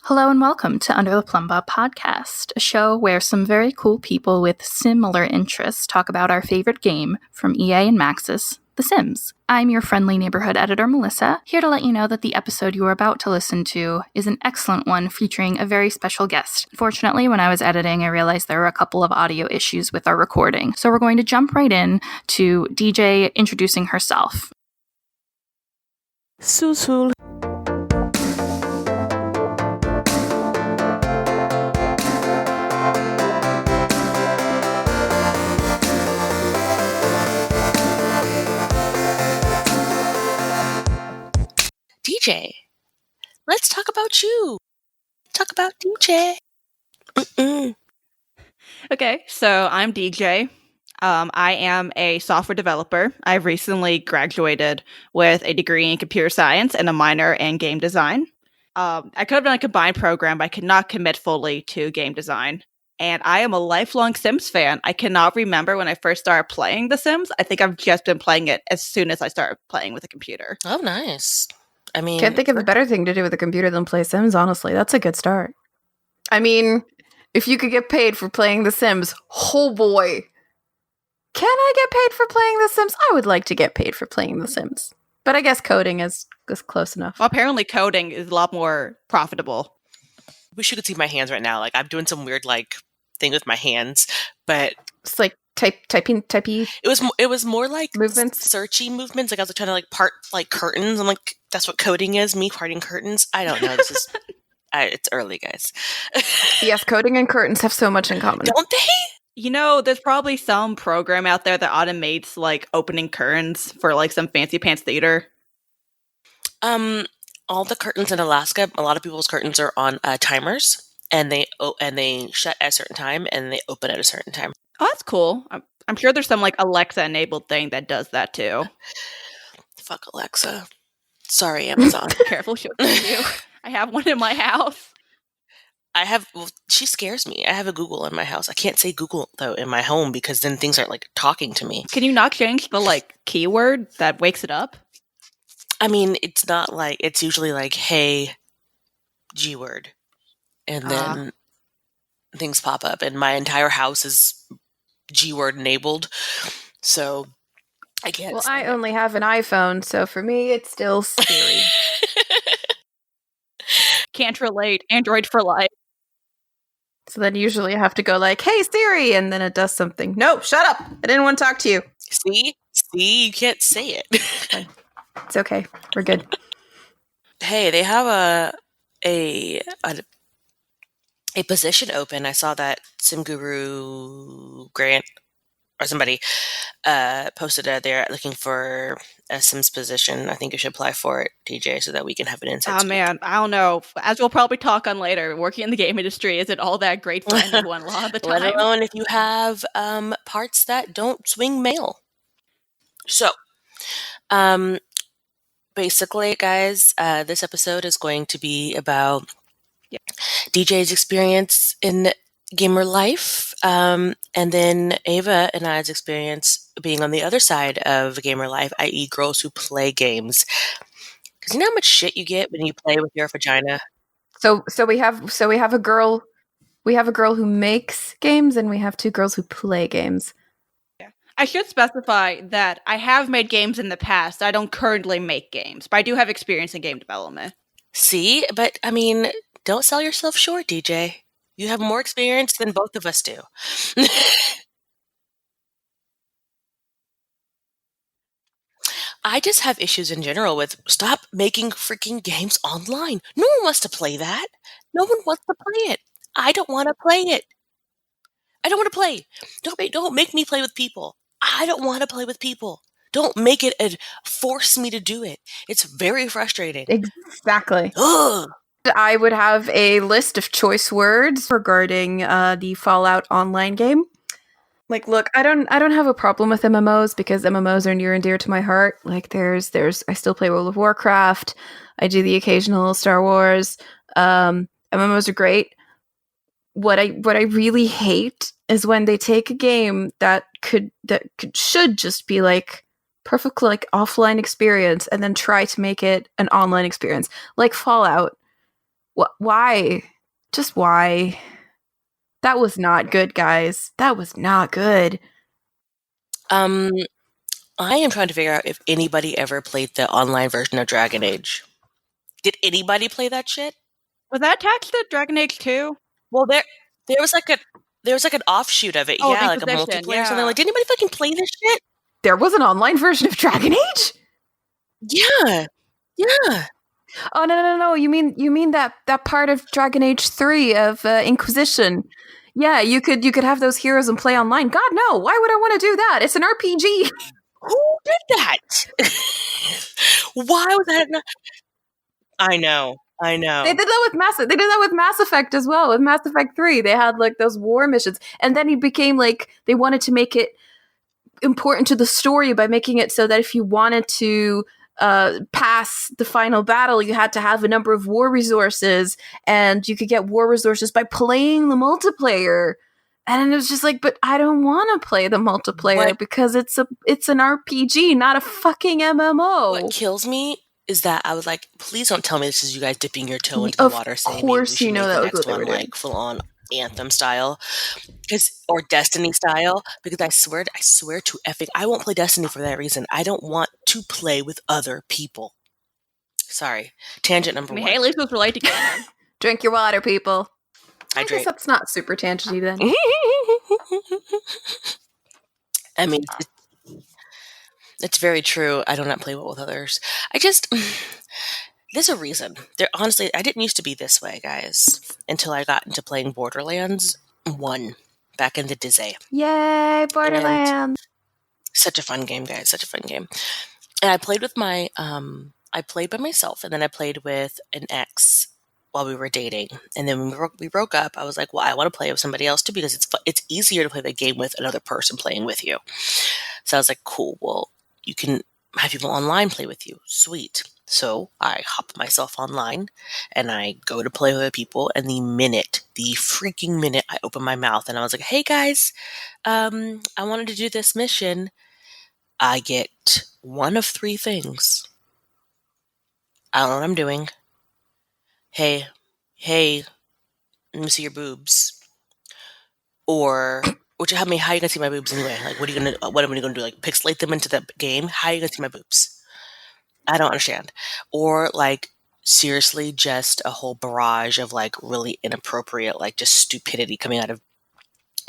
Hello and welcome to Under the Plumbob podcast, a show where some very cool people with similar interests talk about our favorite game from EA and Maxis, The Sims. I'm your friendly neighborhood editor, Melissa, here to let you know that the episode you are about to listen to is an excellent one featuring a very special guest. Unfortunately, when I was editing, I realized there were a couple of audio issues with our recording, so we're going to jump right in to DJ introducing herself. Susul. DJ, let's talk about you. Talk about DJ. Okay, so I'm DJ. I am a software developer. I've recently graduated with a degree in computer science and a minor in game design. I could have done a combined program, but I could not commit fully to game design. And I am a lifelong Sims fan. I cannot remember when I first started playing The Sims. I think I've just been playing it as soon as I started playing with a computer. Oh, nice. I mean, can't think of a better thing to do with a computer than play Sims, honestly. That's a good start. I mean, if you could get paid for playing The Sims, oh boy. Can I get paid for playing The Sims? I would like to get paid for playing The Sims. But I guess coding is close enough. Well, apparently coding is a lot more profitable. wish you could see my hands right now. Like, I'm doing some weird, thing with my hands, but It's like typey. it was more like movements. Searchy movements. Like, I was trying to part curtains. I'm like, that's what coding is, me parting curtains. I don't know. This is it's early, guys. Yes, coding and curtains have so much in common. Don't they? You know, there's probably some program out there that automates opening curtains for some fancy pants theater. All the curtains in Alaska, a lot of people's curtains are on timers, and they shut at a certain time and they open at a certain time. Oh, that's cool. I'm sure there's some Alexa enabled thing that does that too. Fuck Alexa. Sorry, Amazon. Careful, she'll kill you. I have one in my house. She scares me. I have a Google in my house. I can't say Google, though, in my home because then things aren't, talking to me. Can you not change the, keyword that wakes it up? I mean, it's not it's usually hey, G word. And then things pop up. And my entire house is G word enabled. So I can't. Well, I only have an iPhone, so for me, it's still Siri. Can't relate. Android for life. So then usually I have to go hey, Siri, and then it does something. No, shut up. I didn't want to talk to you. See, you can't say it. It's okay. We're good. Hey, they have a position open. I saw that SimGuru Grant or somebody posted they're looking for a Sims position. I think you should apply for it, DJ, so that we can have an insight. Oh man, I don't know. As we'll probably talk on later, working in the game industry isn't all that great for anyone a lot of the time. Let alone if you have parts that don't swing male. So, basically, guys, this episode is going to be about DJ's experience in gamer life, and then Ava and I's experience being on the other side of gamer life, i.e. girls who play games. Because you know how much shit you get when you play with your vagina? So we have a girl who makes games, and we have two girls who play games. I should specify that I have made games in the past. I don't currently make games, but I do have experience in game development. See? But, I mean, don't sell yourself short, DJ. You have more experience than both of us do. I just have issues in general with stop making freaking games online. No one wants to play that. No one wants to play it. I don't want to play it. I don't want to play. Don't make me play with people. I don't want to play with people. Don't make it and force me to do it. It's very frustrating. Exactly. Ugh. I would have a list of choice words regarding the Fallout online game. Look, I don't have a problem with MMOs because MMOs are near and dear to my heart. I still play World of Warcraft. I do the occasional Star Wars. MMOs are great. What I really hate is when they take a game that should just be perfect offline experience and then try to make it an online experience, like Fallout. Why? Just why? That was not good, guys. That was not good. I am trying to figure out if anybody ever played the online version of Dragon Age. Did anybody play that shit? Was that attached to Dragon Age 2? Well, there was like an offshoot of it, Oh, yeah, like a Inquisition, multiplayer or something. yeah. Like, did anybody fucking play this shit? There was an online version of Dragon Age? Yeah. Oh no! You mean that part of Dragon Age 3 of Inquisition? Yeah, you could have those heroes and play online. God no! Why would I want to do that? It's an RPG. Who did that? Why was that not? I know. They did that with Mass Effect as well. With Mass Effect 3, they had like those war missions, and then it became like they wanted to make it important to the story by making it so that if you wanted to pass the final battle, you had to have a number of war resources, and you could get war resources by playing the multiplayer. And it was just like, but I don't want to play the multiplayer because it's an RPG, not a fucking MMO. What kills me is that I was like, please don't tell me this is you guys dipping your toe into the water saying maybe we should make the next one like full on Anthem style, or Destiny style, because I swear to effing, I won't play Destiny for that reason. I don't want to play with other people. Sorry, tangent number one. Hey, at least it was related to gaming. Drink your water, people. I Hydrate. guess that's not super tangenty then. I mean, it's very true. I do not play well with others. There's a reason. Honestly, I didn't used to be this way, guys, until I got into playing Borderlands 1 back in the day. Yay, Borderlands! And such a fun game, guys. Such a fun game. And I played with I played by myself, and then I played with an ex while we were dating. And then when we broke up, I was like, well, I want to play with somebody else too, because it's easier to play the game with another person playing with you. So I was like, cool, well, you can have people online play with you. Sweet. So I hop myself online and I go to play with other people, and the freaking minute I open my mouth and I was like, hey guys, I wanted to do this mission, I get one of three things. I don't know what I'm doing. Hey, let me see your boobs. Or, how are you gonna see my boobs anyway? Like, what am I gonna do? Like, pixelate them into the game? How are you gonna see my boobs? I don't understand. Or, like, seriously, just a whole barrage of, like, really inappropriate, like, just stupidity coming out of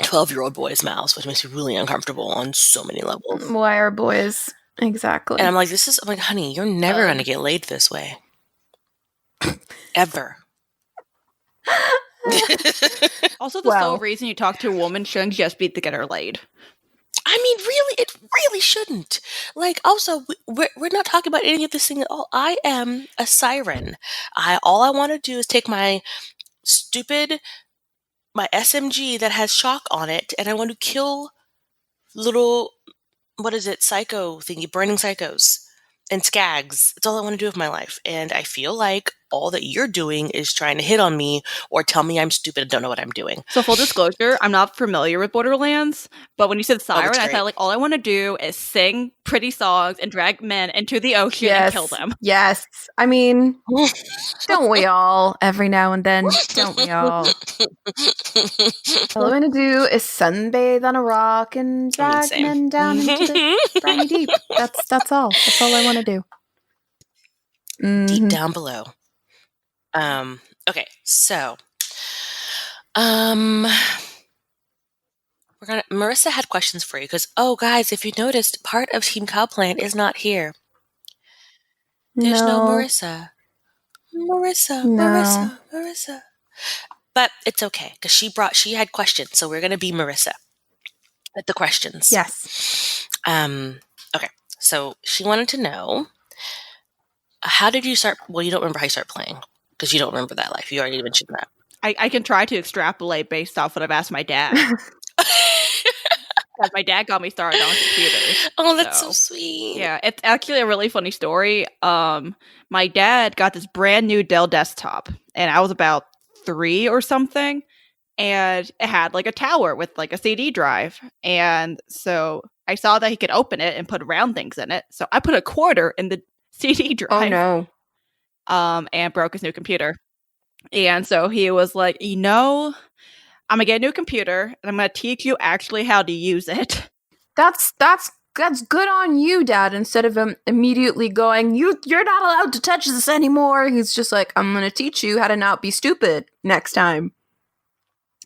12-year-old boys' mouths, which makes me really uncomfortable on so many levels. Why are boys? Exactly. And I'm like, honey, you're never gonna get laid this way. Ever. Also, the sole reason you talk to a woman shouldn't just be to get her laid. I mean, really, it really shouldn't. Like, also, we're not talking about any of this thing at all. I am a siren. All I want to do is take my SMG that has shock on it, and I want to kill little, psycho thingy, burning psychos and skags. That's all I want to do with my life. And I feel like all that you're doing is trying to hit on me or tell me I'm stupid and don't know what I'm doing. So full disclosure, I'm not familiar with Borderlands, but when you said siren, I thought like all I want to do is sing pretty songs and drag men into the ocean and kill them. Yes. I mean, don't we all every now and then? Don't we all? All I want to do is sunbathe on a rock and drag men down into the briny deep. That's all. That's all I want to do. Deep down below. Okay, so Marissa had questions for you because, guys, if you noticed, part of Team Cowplant is not here. There's no Marissa. Marissa. But it's okay because she had questions, so we're gonna be Marissa with the questions. Yes. Okay, so she wanted to know, how did you start? Well, you don't remember how you started playing because you don't remember that life. You already mentioned that. I can try to extrapolate based off what I've asked my dad. My dad got me started on computers. Oh, that's so sweet. Yeah, it's actually a really funny story. My dad got this brand new Dell desktop, and I was about 3 or something, and it had like a tower with like a CD drive. And so I saw that he could open it and put round things in it. So I put a quarter in the CD drive. Oh no. And broke his new computer. And so he was like, I'm gonna get a new computer and I'm gonna teach you actually how to use it. That's good on you, Dad. Instead of him immediately going, you're not allowed to touch this anymore. He's just like, I'm gonna teach you how to not be stupid next time.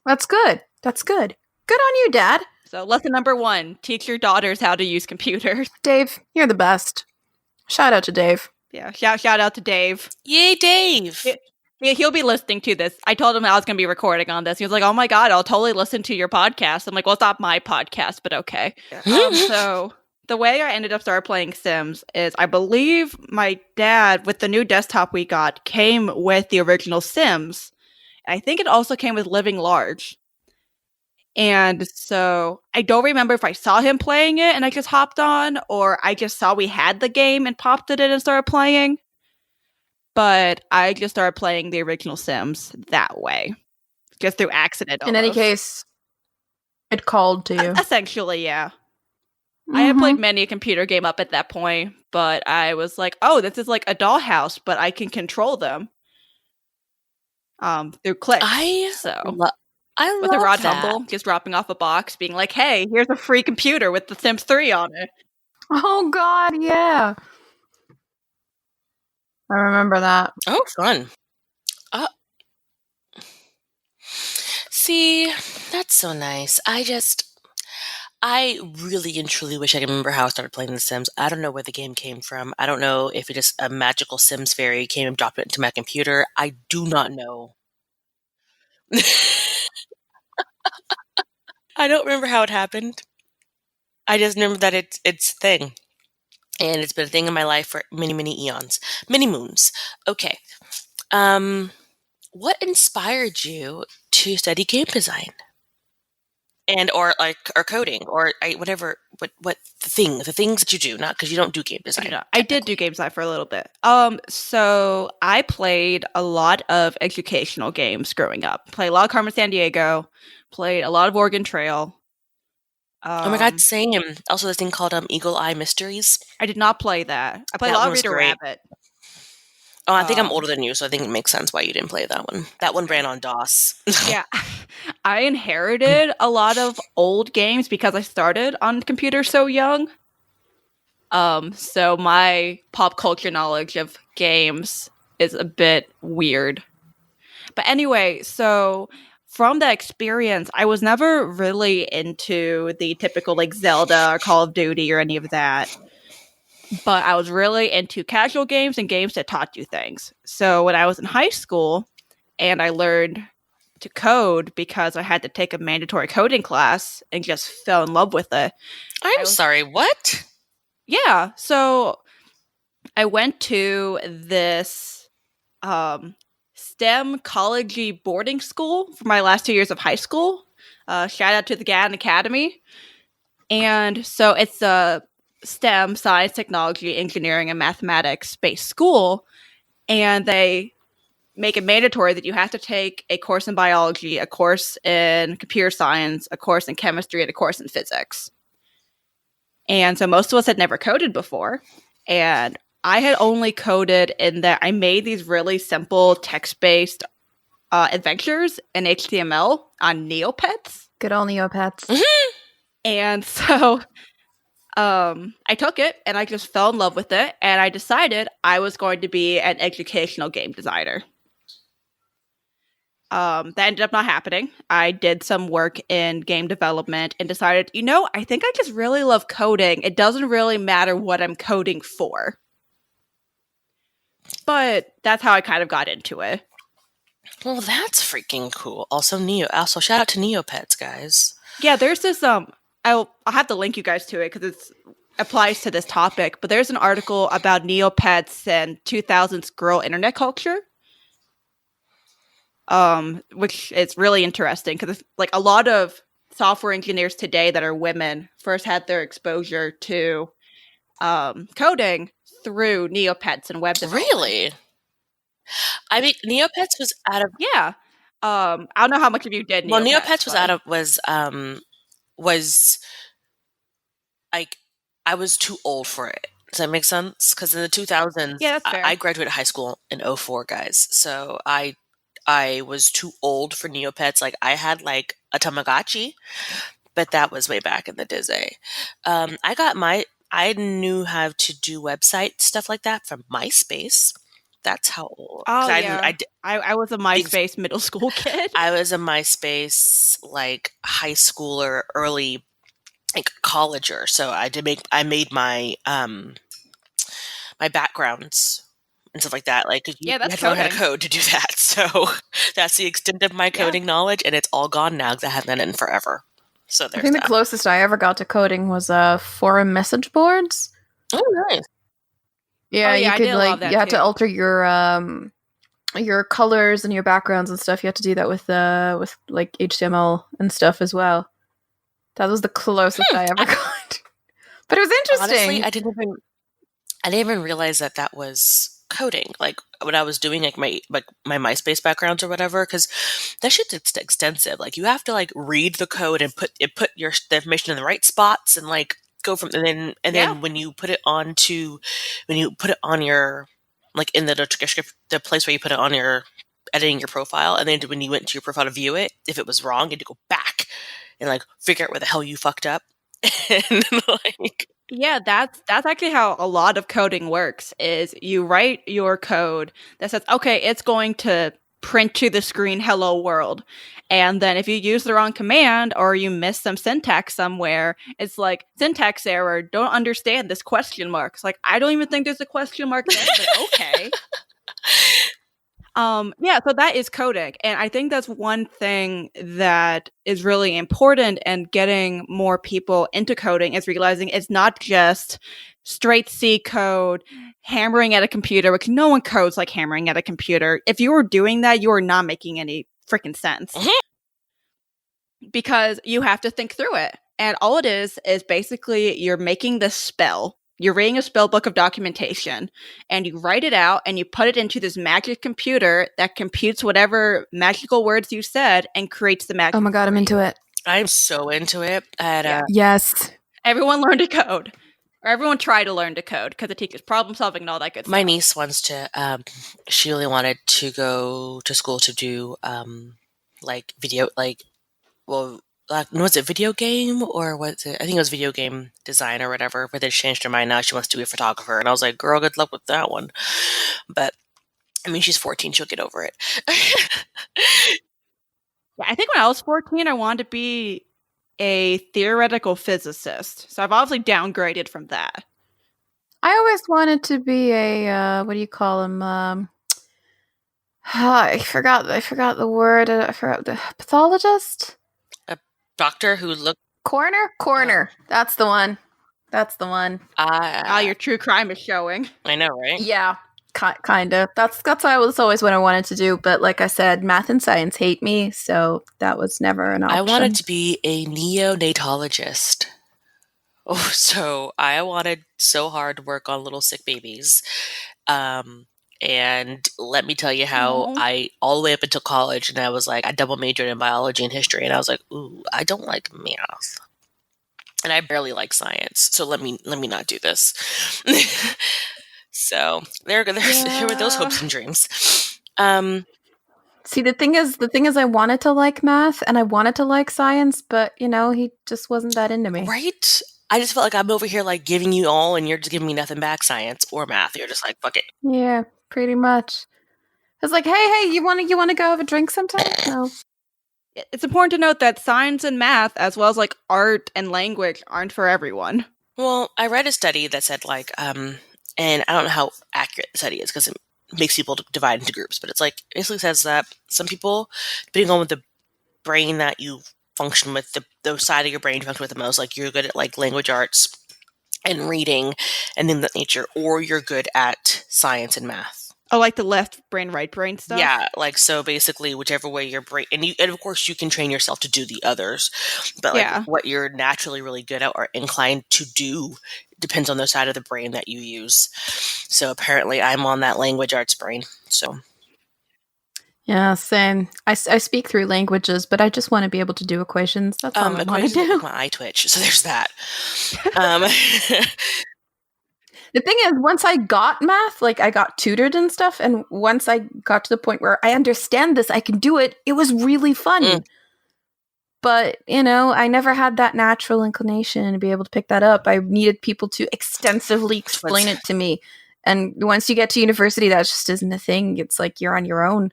That's good. That's good. Good on you, Dad. So lesson number 1, teach your daughters how to use computers. Dave, you're the best. Shout out to Dave. Yeah, shout out to Dave. Yay, Dave! He'll be listening to this. I told him I was going to be recording on this. He was like, "Oh my god, I'll totally listen to your podcast." I'm like, "Well, it's not my podcast, but okay." So the way I ended up started playing Sims is I believe my dad, with the new desktop we got, came with the original Sims. And I think it also came with Living Large. And so I don't remember if I saw him playing it and I just hopped on, or I just saw we had the game and popped it in and started playing. But I just started playing the original Sims that way, just through accident. In any case, it called to you. Essentially, yeah. I had played many a computer game up at that point, but I was like, oh, this is like a dollhouse, but I can control them through clicks. I with a Rod that. Humble just dropping off a box, being like, hey, here's a free computer with The Sims 3 on it. Oh god, yeah. I remember that. Oh, fun. See, that's so nice. I really and truly wish I could remember how I started playing The Sims. I don't know where the game came from. I don't know if it just a magical Sims fairy came and dropped it into my computer. I do not know. I don't remember how it happened. I just remember that it's a thing. And it's been a thing in my life for many, many eons. Many moons. Okay. What inspired you to study game design? Or coding, or whatever, what the things that you do, not because you don't do game design. I did do game design for a little bit. So I played a lot of educational games growing up. Played a lot of Carmen Sandiego, played a lot of Oregon Trail. Oh my god, same. Also this thing called Eagle Eye Mysteries. I did not play that. I played a lot of Reader Rabbit. Oh, I think I'm older than you, so I think it makes sense why you didn't play that one. That one ran on DOS. Yeah. I inherited a lot of old games because I started on computers so young. So my pop culture knowledge of games is a bit weird. But anyway, so from that experience, I was never really into the typical like Zelda or Call of Duty or any of that. But I was really into casual games and games that taught you things. So when I was in high school and I learned to code because I had to take a mandatory coding class and just fell in love with it. I'm sorry, what? Yeah. So I went to this STEM college boarding school for my last 2 years of high school. Shout out to the Gatton Academy. And so it's a STEM, science, technology, engineering, and mathematics-based school. And they make it mandatory that you have to take a course in biology, a course in computer science, a course in chemistry, and a course in physics. And so most of us had never coded before. And I had only coded in that I made these really simple text-based adventures in HTML on Neopets. Good old Neopets. Mm-hmm. And so I took it and I just fell in love with it. And I decided I was going to be an educational game designer. That ended up not happening. I did some work in game development and decided, I think I just really love coding. It doesn't really matter what I'm coding for. But that's how I kind of got into it. Well, that's freaking cool. Also, shout out to Neopets, guys. Yeah, there's this, I'll have to link you guys to it because it applies to this topic, but there's an article about Neopets and 2000s girl internet culture. Which is really interesting because like a lot of software engineers today that are women first had their exposure to coding through Neopets and web development. Really? I mean, Neopets was out of I don't know how much of you did. Well, Neopets was like I was too old for it. Does that make sense? Because in the 2000s, yeah, that's fair. I graduated high school in 2004, guys. So I I was too old for Neopets. Like, I had like a Tamagotchi, but that was way back in the day. I knew how to do website stuff like that from MySpace. That's how old. 'Cause Oh yeah, I was a MySpace middle school kid. I was a MySpace like high schooler, early like colleger. So I made my my backgrounds and stuff like that. Like, 'cause you Yeah, that's had to learn how to coding. code to do that. So that's the extent of my Yeah. coding knowledge, and it's all gone now because I haven't done it in forever. So I there's think the that. closest I ever got to coding was forum message boards. Oh, nice. Yeah, Oh, yeah, you I could did a lot of that you had to too. alter your colors and your backgrounds and stuff. You had to do that with like HTML and stuff as well. That was the closest I ever got. But it was interesting. Honestly, I didn't even realize that that was coding. Like when I was doing like my MySpace backgrounds or whatever, because that shit's extensive. Like you have to like read the code and put the information in the right spots and like go from and then when you put it on your like in the place where you put it on your editing your profile, and then when you went to your profile to view it, if it was wrong, you had to go back and like figure out where the hell you fucked up. And like Yeah, that's actually how a lot of coding works is you write your code that says, okay, it's going to print to the screen hello world. And then if you use the wrong command or you miss some syntax somewhere, it's like syntax error, don't understand this question mark. It's like, I don't even think there's a question mark there, but okay. Yeah, so that is coding. And I think that's one thing that is really important and getting more people into coding is realizing it's not just straight C code, hammering at a computer, which no one codes like hammering at a computer. If you were doing that, you are not making any freaking sense. Because you have to think through it. And all it is basically you're making this spell. You're reading a spell book of documentation and you write it out and you put it into this magic computer that computes whatever magical words you said and creates the magic. Oh my god, I'm into it. I'm so into it. Yes. Everyone learned to code. Or everyone tried to learn to code because it teaches problem solving and all that good stuff. My niece wants to, she really wanted to go to school to do, like video, like, well, was it video game or was it? I think it was video game design or whatever, but they changed her mind now. She wants to be a photographer. And I was like, girl, good luck with that one. But I mean, she's 14. She'll get over it. Yeah, I think when I was 14, I wanted to be a theoretical physicist. So I've obviously downgraded from that. I always wanted to be a what do you call him? I forgot the word. I forgot the pathologist. A doctor who looked Coroner. That's the one. Your true crime is showing. I know, right? Yeah, kind of. That's always what I wanted to do. But like I said, math and science hate me, so that was never an option. I wanted to be a neonatologist. Oh, so I wanted so hard to work on little sick babies. And let me tell you how I, all the way up until college, and I was like, I double majored in biology and history, and I was like, ooh, I don't like math. And I barely like science, so let me not do this. So there were those hopes and dreams. See, the thing is, I wanted to like math and I wanted to like science, but he just wasn't that into me. Right? I just felt like I'm over here like giving you all, and you're just giving me nothing back, science or math. You're just like, fuck it. Yeah, pretty much. It's like, hey, you want to go have a drink sometime? No. It's important to note that science and math, as well as like art and language, aren't for everyone. Well, I read a study that said like, and I don't know how accurate the study is because it makes people divide into groups, but it's like basically says that some people, depending on the brain that you function with, the side of your brain you function with the most, like you're good at like language arts and reading and things of that nature, or you're good at science and math. Oh, like the left brain, right brain stuff? Yeah, like so basically whichever way your brain, and of course you can train yourself to do the others, but like what you're naturally really good at or inclined to do depends on the side of the brain that you use. So apparently I'm on that language arts brain, so. Yeah, same. I speak through languages, but I just want to be able to do equations. That's all I want to do. My eye twitch, so there's that. The thing is, once I got math, like I got tutored and stuff, and once I got to the point where I understand this, I can do it, it was really fun. Mm. But, I never had that natural inclination to be able to pick that up. I needed people to extensively explain it to me. And once you get to university, that just isn't a thing. It's like you're on your own.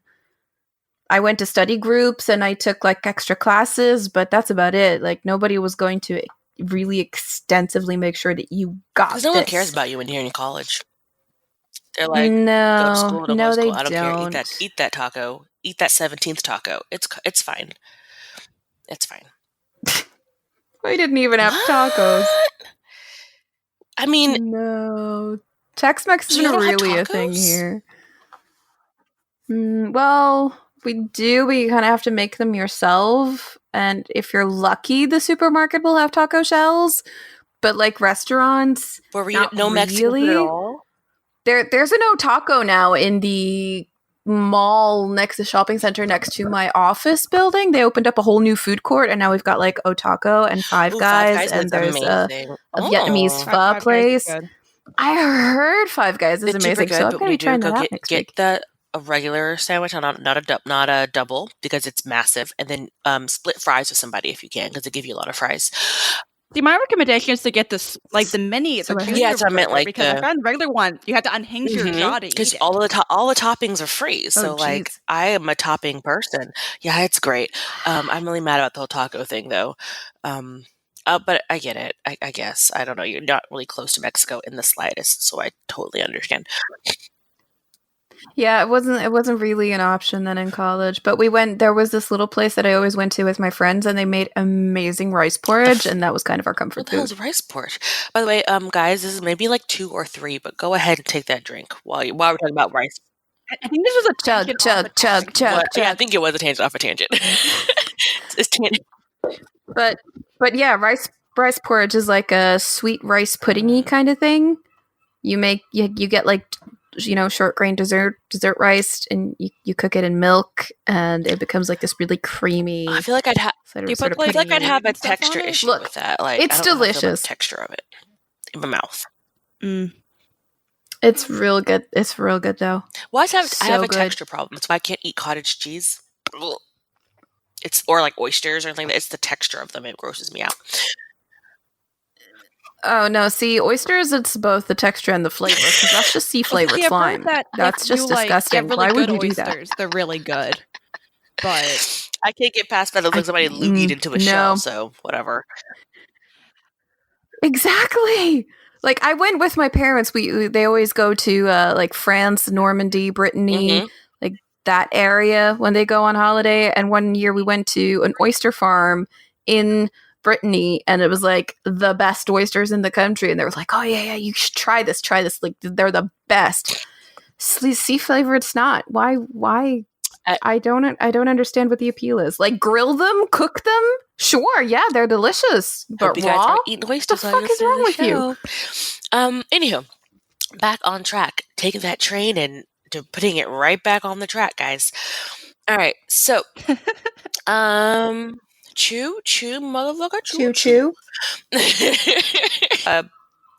I went to study groups and I took like extra classes, but that's about it. Like nobody was going to really extensively make sure that you got this. Because no one cares about you when you're in college. They're like, no, go to school, don't go to school. I don't care. Eat that taco. Eat that 17th taco. It's fine. It's fine. We didn't even have tacos. I mean, no. Tex-Mex isn't really a thing here. Well, we do. We kind of have to make them yourself. And if you're lucky, the supermarket will have taco shells. But like restaurants, no Mexican food at all? There's a no taco now in the mall next to the shopping center next to my office building. They opened up a whole new food court, and now we've got like Otaco and Five Guys, and there's a Vietnamese pho place. I heard Five Guys is amazing, so I'm going to be trying that out next week. Get a regular sandwich, not a double, because it's massive, and then split fries with somebody if you can, because they give you a lot of fries. See, my recommendation is to get this, like the mini. So I meant like because I found the regular one, you have to unhinge your jaw to eat it. Because all the toppings are free. So like, I am a topping person. Yeah, it's great. I'm really mad about the whole taco thing though. But I get it. I guess I don't know. You're not really close to Mexico in the slightest, so I totally understand. Yeah, it wasn't really an option then in college, but there was this little place that I always went to with my friends, and they made amazing rice porridge, and that was kind of our comfort food. What the hell is rice porridge? By the way, guys, this is maybe like 2 or 3, but go ahead and take that drink while we're talking about rice. I think this was a chug. Yeah, I think it was a tangent off a tangent. It's tangent. But yeah, rice porridge is like a sweet rice puddingy kind of thing. You get like short grain dessert rice, and you cook it in milk, and it becomes like this really creamy. I feel like I'd have a texture issue with that. Like, it's delicious. The texture of it in my mouth. It's real good. It's real good though. Well, I have a texture problem. That's why I can't eat cottage cheese. Or like oysters or anything. It's the texture of them. It grosses me out. Oh no! See, oysters, it's both the texture and the flavor. Because that's just sea flavored slime. That's just disgusting. Really, why would you do that? They're really good, but I can't get past that. It looks like somebody loogied into a shell. So whatever. Exactly. Like I went with my parents. They always go to like France, Normandy, Brittany, like that area when they go on holiday. And one year we went to an oyster farm in Brittany, and it was like the best oysters in the country, and they were like, oh yeah, you should try this, like they're the best. Sea flavored snot. Why I don't understand what the appeal is. Like, grill them, cook them, sure, yeah, they're delicious, but raw, eating oysters. What the fuck is wrong with you? Anywho, back on track, taking that train and putting it right back on the track, guys. All right, so Choo, motherfucker, choo.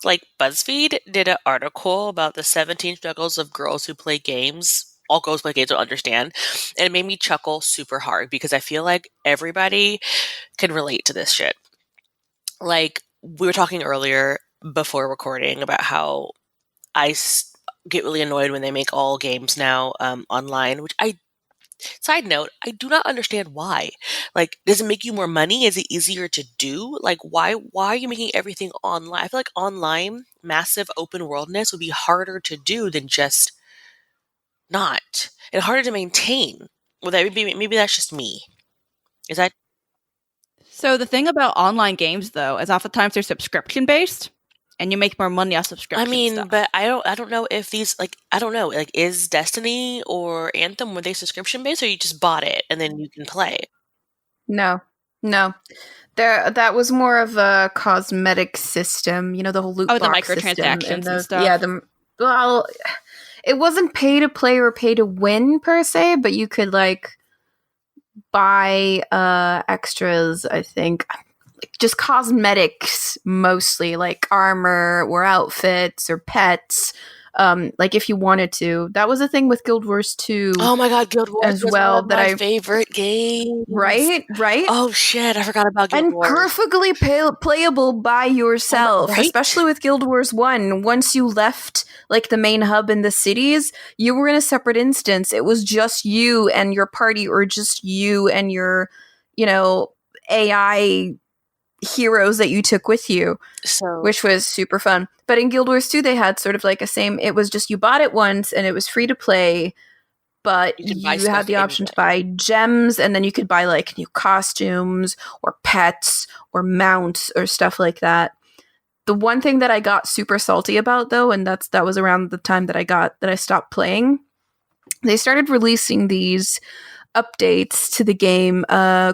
Like BuzzFeed did an article about the 17 struggles of girls who play games. All girls play games don't understand. And it made me chuckle super hard because I feel like everybody can relate to this shit. Like, we were talking earlier before recording about how I get really annoyed when they make all games now online, which side note, I do not understand why. Like, does it make you more money? Is it easier to do? Like, why are you making everything online? I feel like online, massive open worldness would be harder to do than just not. And harder to maintain. Well, maybe that's just me. Is that? So the thing about online games, though, is oftentimes they're subscription based. And you make more money off subscription. I mean, stuff. But I don't know if these, like, I don't know, like, is Destiny or Anthem, were they subscription based, or you just bought it and then you can play? No. That was more of a cosmetic system, the whole loot box the microtransactions and stuff. Yeah, it wasn't pay to play or pay to win per se, but you could like buy extras, I think. just cosmetics mostly, like armor or outfits or pets. Like if you wanted to. That was a thing with Guild Wars 2 Oh my god, Guild Wars as was well one of that my I favorite games. right? Oh shit, I forgot about Guild And Wars. perfectly playable by yourself, Right? especially with Guild Wars 1. Once you left like the main hub in the cities, you were in a separate instance. It was just you and your party, or just you and your, AI heroes that you took with you, So which was super fun. But in Guild Wars 2, they had sort of like a same, it was just you bought it once and it was free to play, but you can buy you had stuff the in option to buy gems, and then you could buy like new costumes or pets or mounts or stuff like that. The one thing that I got super salty about though, and that was around the time that I stopped playing, they started releasing these updates to the game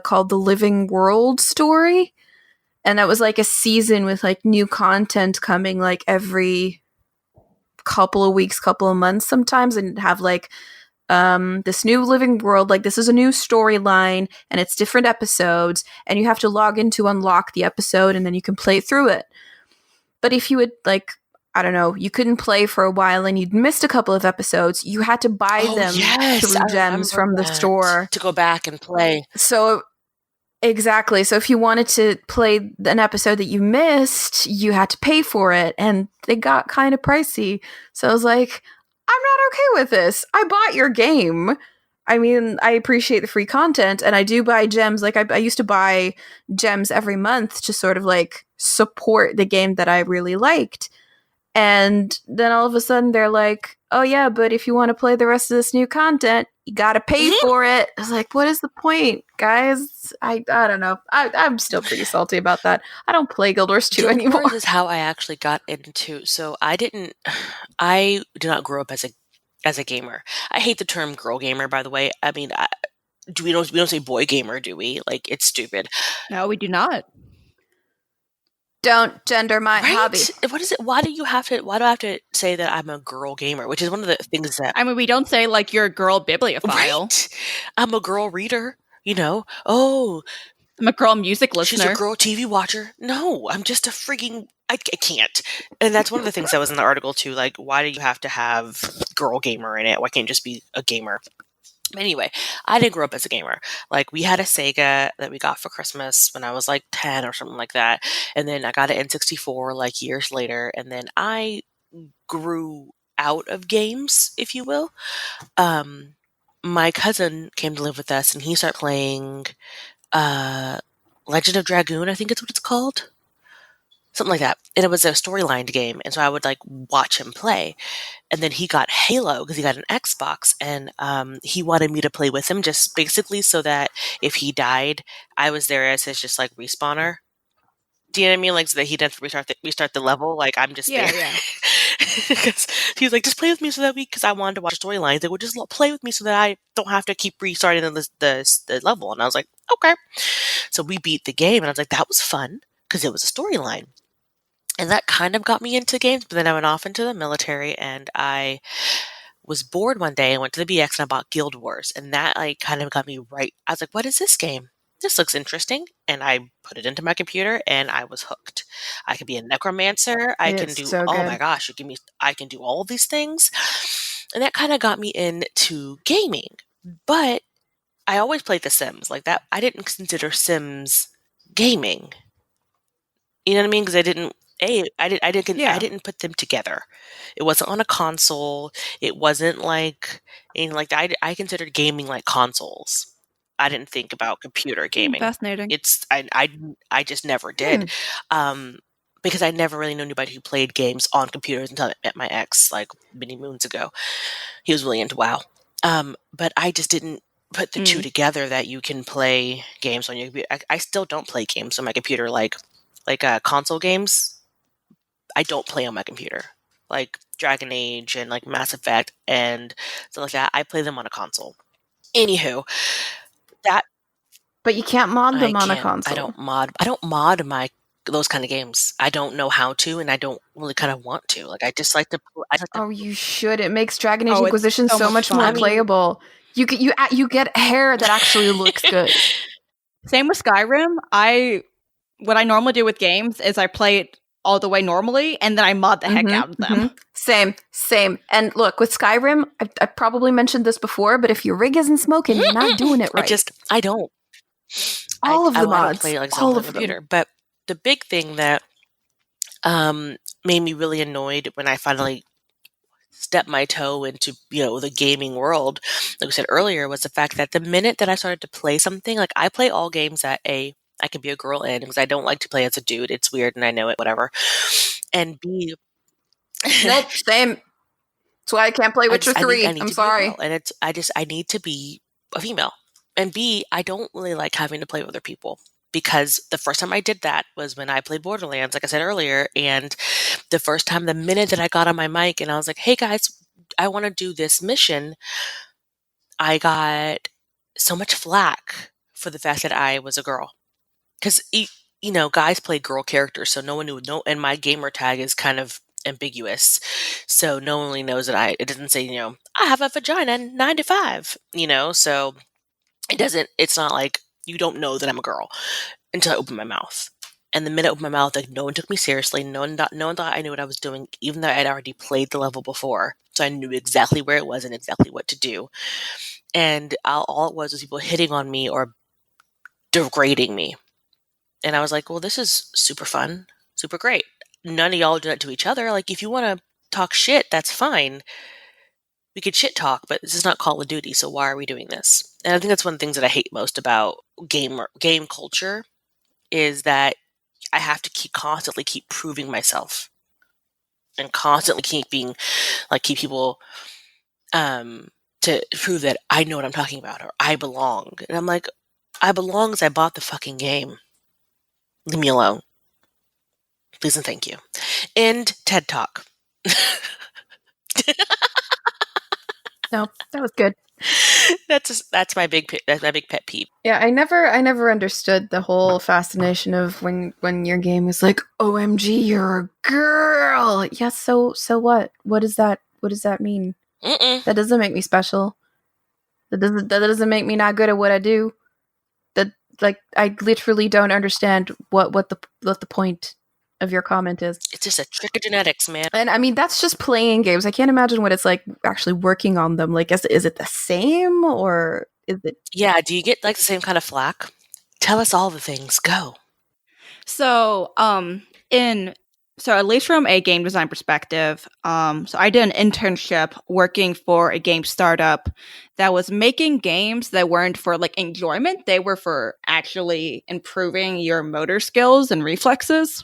called the Living World story. And that was like a season with like new content coming like every couple of weeks, couple of months sometimes, and it'd have like this new living world, like this is a new storyline and it's different episodes, and you have to log in to unlock the episode and then you can play through it. But if you would like, I don't know, you couldn't play for a while and you'd missed a couple of episodes, you had to buy them through gems from the store to go back and play. So exactly. So if you wanted to play an episode that you missed, you had to pay for it, and they got kind of pricey. So I was like, I'm not okay with this. I bought your game. I mean, I appreciate the free content, and I do buy gems. Like I used to buy gems every month to sort of like support the game that I really liked. And then all of a sudden they're like, oh yeah, but if you want to play the rest of this new content, you gotta pay for it. I was like, what is the point, guys? I don't know. I'm still pretty salty about that. I don't play Guild Wars 2 anymore. Guild Wars is how I actually got into. So I did not grow up as a gamer. I hate the term girl gamer, by the way. I mean, we don't say boy gamer, do we? Like, it's stupid. No, we do not. Don't gender my hobby. What is it? Why do I have to say that I'm a girl gamer? Which is one of the things that I mean, we don't say like you're a girl bibliophile. Right? I'm a girl reader. Oh, I'm a girl music listener. She's a girl TV watcher. No, I'm just a freaking. I can't. And that's one of the things that was in the article too. Like, why do you have to have girl gamer in it? Why can't you just be a gamer? Anyway, I didn't grow up as a gamer. Like, we had a Sega that we got for Christmas when I was like 10 or something like that. And then I got an N64 like years later. And then I grew out of games, if you will. My cousin came to live with us and he started playing Legend of Dragoon, I think it's what it's called. Something like that. And it was a storyline game. And so I would like watch him play. And then he got Halo because he got an Xbox, and he wanted me to play with him just basically so that if he died, I was there as his just like respawner. Do you know what I mean? Like, so that he didn't restart the level. Like, I'm just there. Yeah. Because he was like, just play with me so that because I wanted to watch storylines. They would just play with me so that I don't have to keep restarting the level. And I was like, okay. So we beat the game, and I was like, that was fun because it was a storyline. And that kind of got me into games, but then I went off into the military, and I was bored one day. I went to the BX and I bought Guild Wars, and that like kind of got me right. I was like, what is this game? This looks interesting. And I put it into my computer and I was hooked. I can be a necromancer. I can do, oh my gosh, I can do all of these things. And that kind of got me into gaming. But I always played The Sims like that. I didn't consider Sims gaming. You know what I mean? Because I didn't put them together. It wasn't on a console. It wasn't like anything like that. I considered gaming like consoles. I didn't think about computer gaming. Fascinating. I just never did. Because I never really knew anybody who played games on computers until I met my ex like many moons ago. He was really into WoW. But I just didn't put the two together that you can play games on your computer. I still don't play games on my computer like console games. I don't play on my computer, like Dragon Age and like Mass Effect and stuff like that. I play them on a console. Anywho, but you can't mod them on a console. I don't mod those kind of games. I don't know how to, and I don't really kind of want to. Like, I just like to. Oh, you should. It makes Dragon Age Inquisition so much more playable. You get hair that actually looks good. Same with Skyrim. I what I normally do with games is I play it all the way normally, and then I mod the heck out of them. Same. And look, with Skyrim, I probably mentioned this before, but if your rig isn't smoking, you're not doing it right. I don't. All of the I don't mods, play like all on the of them. computer. But the big thing that made me really annoyed when I finally stepped my toe into, the gaming world, like I said earlier, was the fact that the minute that I started to play something, like I play all games that I can be a girl in because I don't like to play as a dude. It's weird and I know it, whatever. And B, Nope, same. That's why I can't play Witcher 3. I need I'm to be a sorry. girl, and I need to be a female. And B, I don't really like having to play with other people because the first time I did that was when I played Borderlands, like I said earlier, and the minute that I got on my mic and I was like, "Hey guys, I want to do this mission," I got so much flack for the fact that I was a girl. Because, guys play girl characters, so no one would know. And my gamer tag is kind of ambiguous. So no one really knows that it doesn't say, I have a vagina 9 to 5, so it's not like you don't know that I'm a girl until I open my mouth. And the minute I opened my mouth, like no one took me seriously. No one thought I knew what I was doing, even though I'd already played the level before. So I knew exactly where it was and exactly what to do. And all it was people hitting on me or degrading me. And I was like, well, this is super fun, super great. None of y'all do that to each other. Like, if you want to talk shit, that's fine. We could shit talk, but this is not Call of Duty, so why are we doing this? And I think that's one of the things that I hate most about game culture is that I have to constantly keep proving myself and constantly keep people to prove that I know what I'm talking about or I belong. And I'm like, I belong because I bought the fucking game. Leave me alone. Please and thank you. End TED Talk. No, that was good. That's my big pet peeve. Yeah, I never understood the whole fascination of when your game is like, OMG, you're a girl. Yeah, so what? What does that mean? Mm-mm. That doesn't make me special. That doesn't make me not good at what I do. That, like, I literally don't understand what the point of your comment is. It's just a trick of genetics, man. And I mean, that's just playing games. I can't imagine what it's like actually working on them. Like, is it the same or is it? Yeah, do you get like the same kind of flack? Tell us all the things. Go. So, at least from a game design perspective, so I did an internship working for a game startup that was making games that weren't for like enjoyment. They were for actually improving your motor skills and reflexes.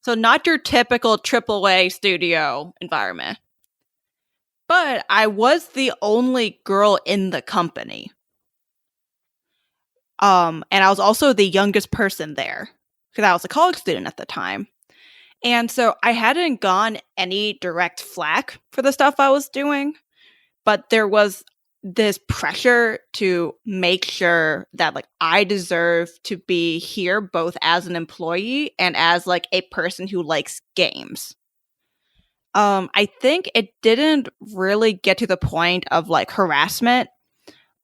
So not your typical AAA studio environment. But I was the only girl in the company. And I was also the youngest person there because I was a college student at the time. And so I hadn't gotten any direct flack for the stuff I was doing, but there was this pressure to make sure that like I deserve to be here both as an employee and as like a person who likes games. I think it didn't really get to the point of like harassment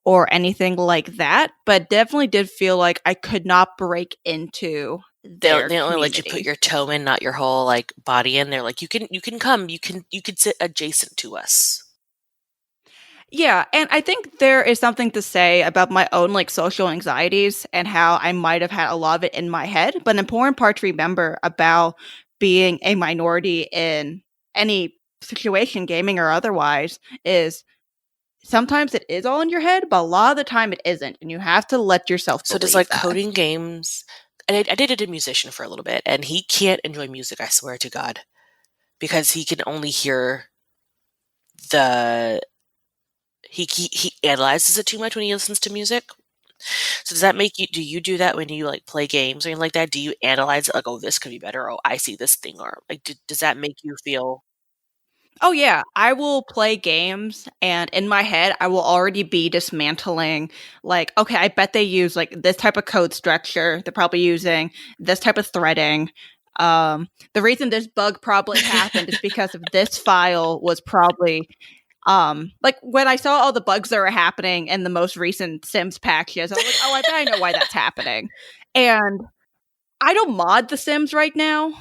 or anything like that, but definitely did feel like I could not break into their They only let you community. put your toe in, not your whole like body in. They're like, you can come, you can sit adjacent to us. Yeah, and I think there is something to say about my own like social anxieties and how I might have had a lot of it in my head, but an important part to remember about being a minority in any situation, gaming or otherwise, is sometimes it is all in your head, but a lot of the time it isn't, and you have to let yourself So believe does like that. coding games, and I dated a musician for a little bit, and he can't enjoy music, I swear to God, because he can only hear he analyzes it too much when he listens to music. So does that make you, do you do that when you like play games or anything like that? Do you analyze it like, oh, this could be better, oh, I see this thing, or like does that make you feel? Oh yeah, I will play games and in my head I will already be dismantling like, okay, I bet they use like this type of code structure. They're probably using this type of threading. The reason this bug probably happened is because of this file was probably like when I saw all the bugs that were happening in the most recent Sims patches, I was like, oh, I bet I know why that's happening. And I don't mod The Sims right now.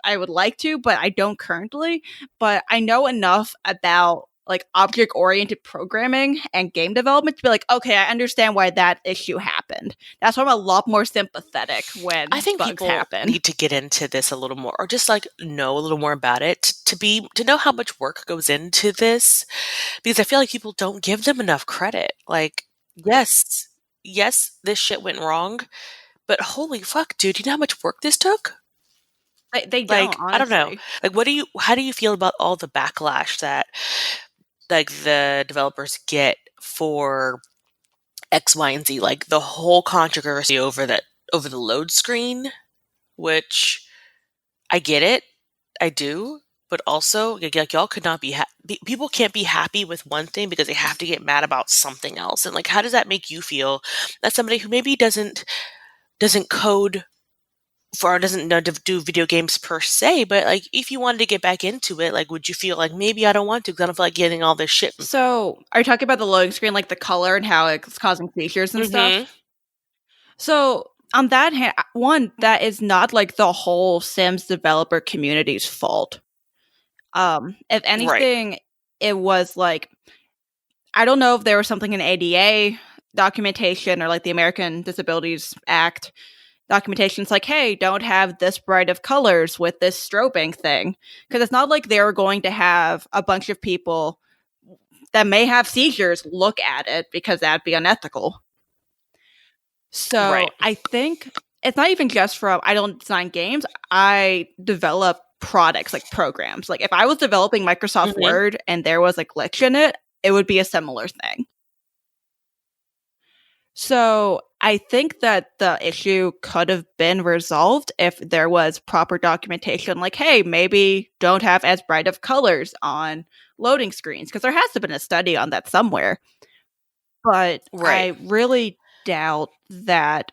I would like to, but I don't currently. But I know enough about like object-oriented programming and game development to be like, okay, I understand why that issue happened. That's why I'm a lot more sympathetic when I think bugs people happen. need to get into this a little more, or just like know a little more about it to know how much work goes into this, because I feel like people don't give them enough credit. Like, yes, this shit went wrong, but holy fuck, dude, you know how much work this took? They don't, Like, I don't know. honestly. Like, how do you feel about all the backlash that like the developers get for X, Y, and Z? Like the whole controversy over the load screen, which I get it, I do, but also like y'all could not be people can't be happy with one thing because they have to get mad about something else. And like, how does that make you feel? That's somebody who maybe doesn't code for or doesn't know to do video games per se, but like if you wanted to get back into it, like would you feel like maybe I don't want to because I don't feel like getting all this shit? So, are you talking about the loading screen, like the color and how it's causing seizures and stuff? So, on that hand, one, that is not like the whole Sims developer community's fault. If Right. anything, it was like, I don't know if there was something in ADA documentation or like the American Disabilities Act documentation. It's like, hey, don't have this bright of colors with this strobing thing. Because it's not like they're going to have a bunch of people that may have seizures look at it because that'd be unethical. So Right. I think it's not even just from, I don't design games, I develop products like programs. Like if I was developing Microsoft Mhm. Word and there was a glitch in it, it would be a similar thing. So I think that the issue could have been resolved if there was proper documentation like, hey, maybe don't have as bright of colors on loading screens, because there has to have been a study on that somewhere. But Right. I really doubt that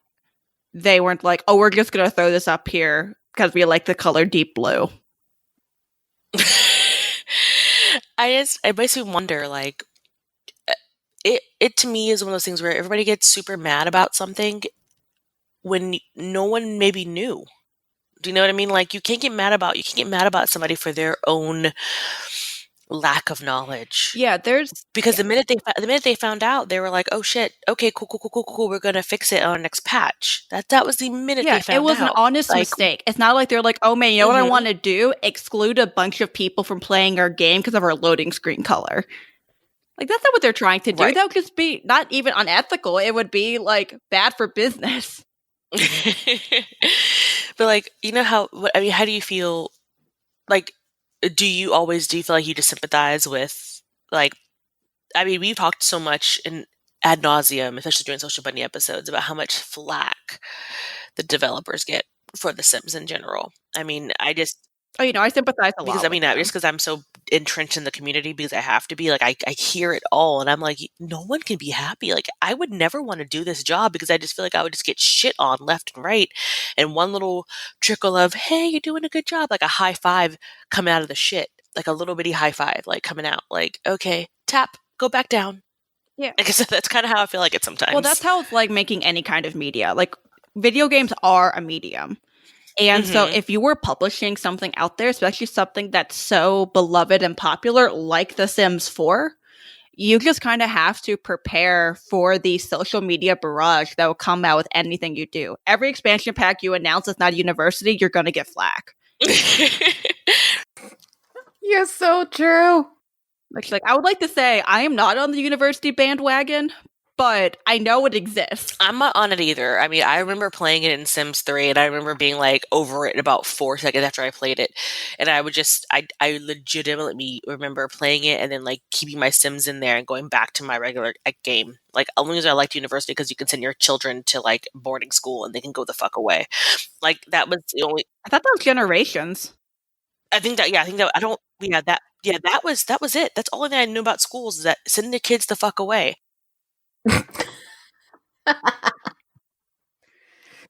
they weren't like, oh, we're just going to throw this up here because we like the color deep blue. I basically wonder, like, it to me is one of those things where everybody gets super mad about something when no one maybe knew. Do you know what I mean? Like, you can't get mad about somebody for their own lack of knowledge. Yeah, Because the minute they found out, they were like, "Oh shit, okay, cool, we're gonna fix it on our next patch." That was the minute they found out. It was an honest mistake. It's not like they're like, oh man, you know what I want to do? Exclude a bunch of people from playing our game because of our loading screen color. Like, that's not what they're trying to do. Right. That would just be not even unethical. It would be like bad for business. But like, you know how do you feel? Like, do you feel like you just sympathize with, like, I mean, we've talked so much in ad nauseum, especially during Social Bunny episodes, about how much flack the developers get for The Sims in general. I mean, I sympathize a lot because with them. just because I'm so entrenched in the community, because I have to be, like, I hear it all, and I'm like, no one can be happy. Like, I would never want to do this job because I just feel like I would just get shit on left and right, and one little trickle of, hey, you're doing a good job, like a high five coming out of the shit, like a little bitty high five, like coming out, like, okay, tap, go back down. Yeah. I guess that's kind of how I feel like it sometimes. Well, that's how it's like making any kind of media. Like, video games are a medium. And so if you were publishing something out there, especially something that's so beloved and popular like The Sims 4, you just kind of have to prepare for the social media barrage that will come out with anything you do. Every expansion pack you announce is not a university, you're going to get flack. You're so true. Like, I would like to say I am not on the university bandwagon, but I know it exists. I'm not on it either. I mean, I remember playing it in Sims 3, and I remember being, like, over it in about 4 seconds after I played it. And I would just I legitimately remember playing it and then, like, keeping my Sims in there and going back to my regular game. Like, only reason I liked university because you can send your children to, like, boarding school and they can go the fuck away. Like, that was the only... I thought that was Generations. I think that I don't... that was it. That's the only thing I knew about schools, is that send the kids the fuck away.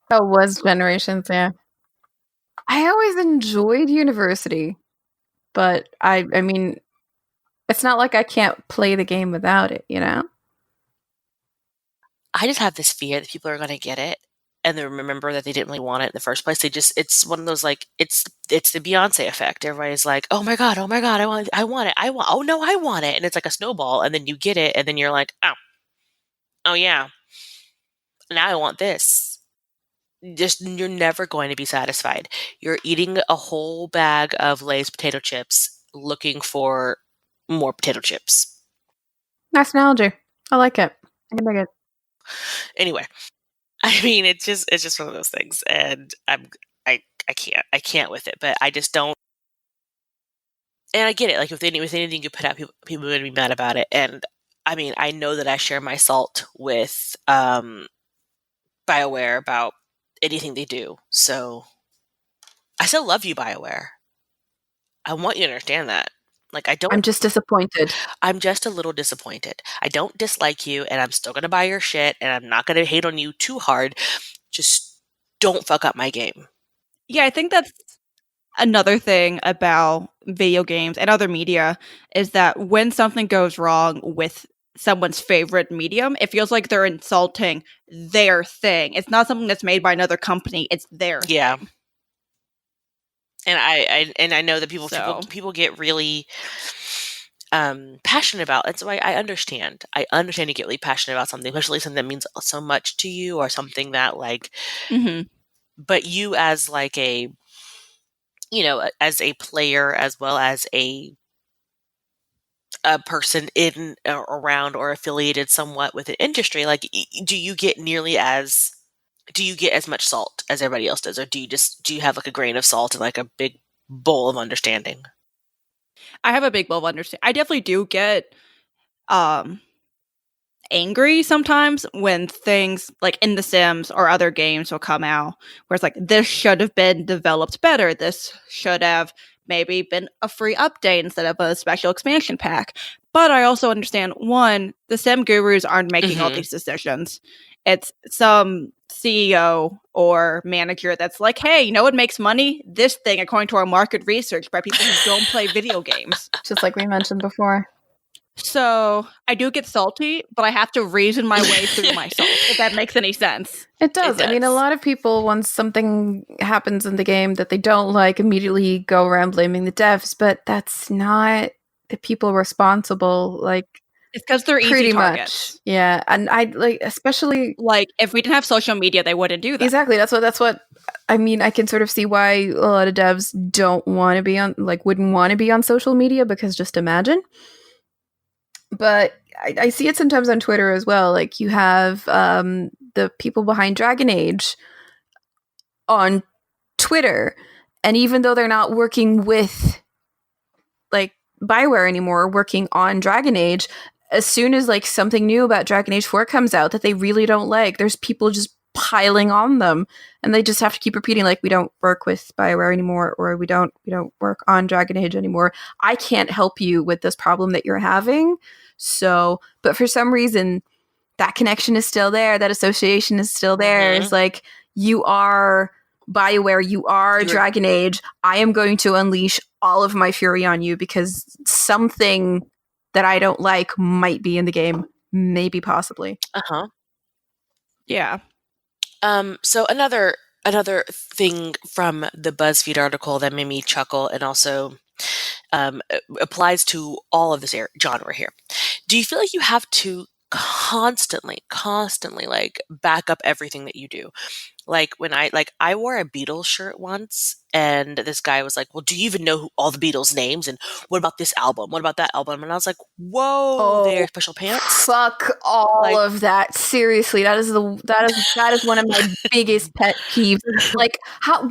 That was Generations, yeah. I always enjoyed university, but I mean, it's not like I can't play the game without it, you know? I just have this fear that people are going to get it and then remember that they didn't really want it in the first place. It's one of those, like, it's the Beyonce effect. Everybody's like, oh my God, I want it. Oh no, I want it. And it's like a snowball, and then you get it, and then you're like, oh yeah, now I want this. You're never going to be satisfied. You're eating a whole bag of Lay's potato chips looking for more potato chips. Nice analogy. I like it. I can dig it. Anyway, I mean, it's just one of those things, and I can't with it, but I just don't. And I get it. Like, with anything you put out, people are going to be mad about it. And I mean, I know that I share my salt with BioWare about anything they do. So I still love you, BioWare. I want you to understand that. Like, I'm just disappointed. I'm just a little disappointed. I don't dislike you, and I'm still going to buy your shit, and I'm not going to hate on you too hard. Just don't fuck up my game. Yeah, I think that's another thing about video games and other media is that when something goes wrong with someone's favorite medium, it feels like they're insulting their thing. It's not something that's made by another company, it's their thing. And I know that people get really passionate about it. So I understand. I understand you get really passionate about something, especially something that means so much to you, or something that, like, but you as like a, as a player, as well as a person in or around or affiliated somewhat with an industry, like, do you get as much salt as everybody else does, or do you have like a grain of salt and like a big bowl of understanding? I have a big bowl of understanding. I definitely do get angry sometimes when things like in The Sims or other games will come out where it's like, this should have been developed better. This should have maybe been a free update instead of a special expansion pack. But I also understand, one, the Sim gurus aren't making all these decisions. It's some CEO or manager that's like, hey, you know what makes money? This thing, according to our market research, by people who don't play video games. Just like we mentioned before. So I do get salty, but I have to reason my way through my salt, if that makes any sense. It does. I mean, a lot of people, once something happens in the game that they don't like, immediately go around blaming the devs, but that's not the people responsible. Like, it's because they're easy targets. Much. Yeah. And I like, especially like, if we didn't have social media, they wouldn't do that. Exactly. That's what I mean. I can sort of see why a lot of devs don't want to be on, like, wouldn't want to be on social media, because just imagine. But I see it sometimes on Twitter as well. Like, you have the people behind Dragon Age on Twitter, and even though they're not working with, like, BioWare anymore, working on Dragon Age, as soon as, like, something new about Dragon Age 4 comes out that they really don't like, there's people just piling on them, and they just have to keep repeating, like, we don't work with BioWare anymore, or we don't work on Dragon Age anymore. I can't help you with this problem that you're having. So, but for some reason, that connection is still there. That association is still there. It's like, you are BioWare, you are Dragon Age. I am going to unleash all of my fury on you because something that I don't like might be in the game. Maybe, possibly. Yeah. So another thing from the BuzzFeed article that made me chuckle, and also applies to all of this genre here. Do you feel like you have to constantly, like, back up everything that you do? Like, when I wore a Beatles shirt once, and this guy was like, well, do you even know all the Beatles names? And what about this album? What about that album? And I was like, whoa, they're Special Pants. Fuck all of that. Seriously, that is one of my biggest pet peeves. Like, how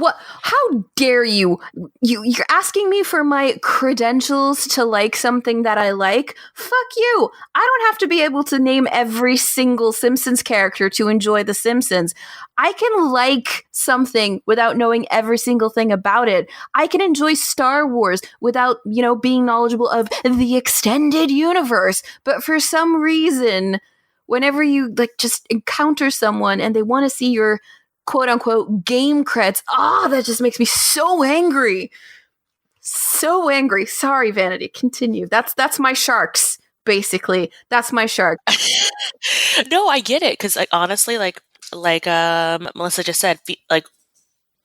dare you? You're asking me for my credentials to like something that I like? Fuck you. I don't have to be able to name every single Simpsons character to enjoy The Simpsons. I can like something without knowing every single thing about it. I can enjoy Star Wars without, being knowledgeable of the extended universe. But for some reason, whenever you, like, just encounter someone and they want to see your quote unquote game creds, that just makes me so angry. So angry. Sorry, Vanity. Continue. That's my sharks, basically. That's my shark. No, I get it. Because, like, honestly, like like Melissa just said, like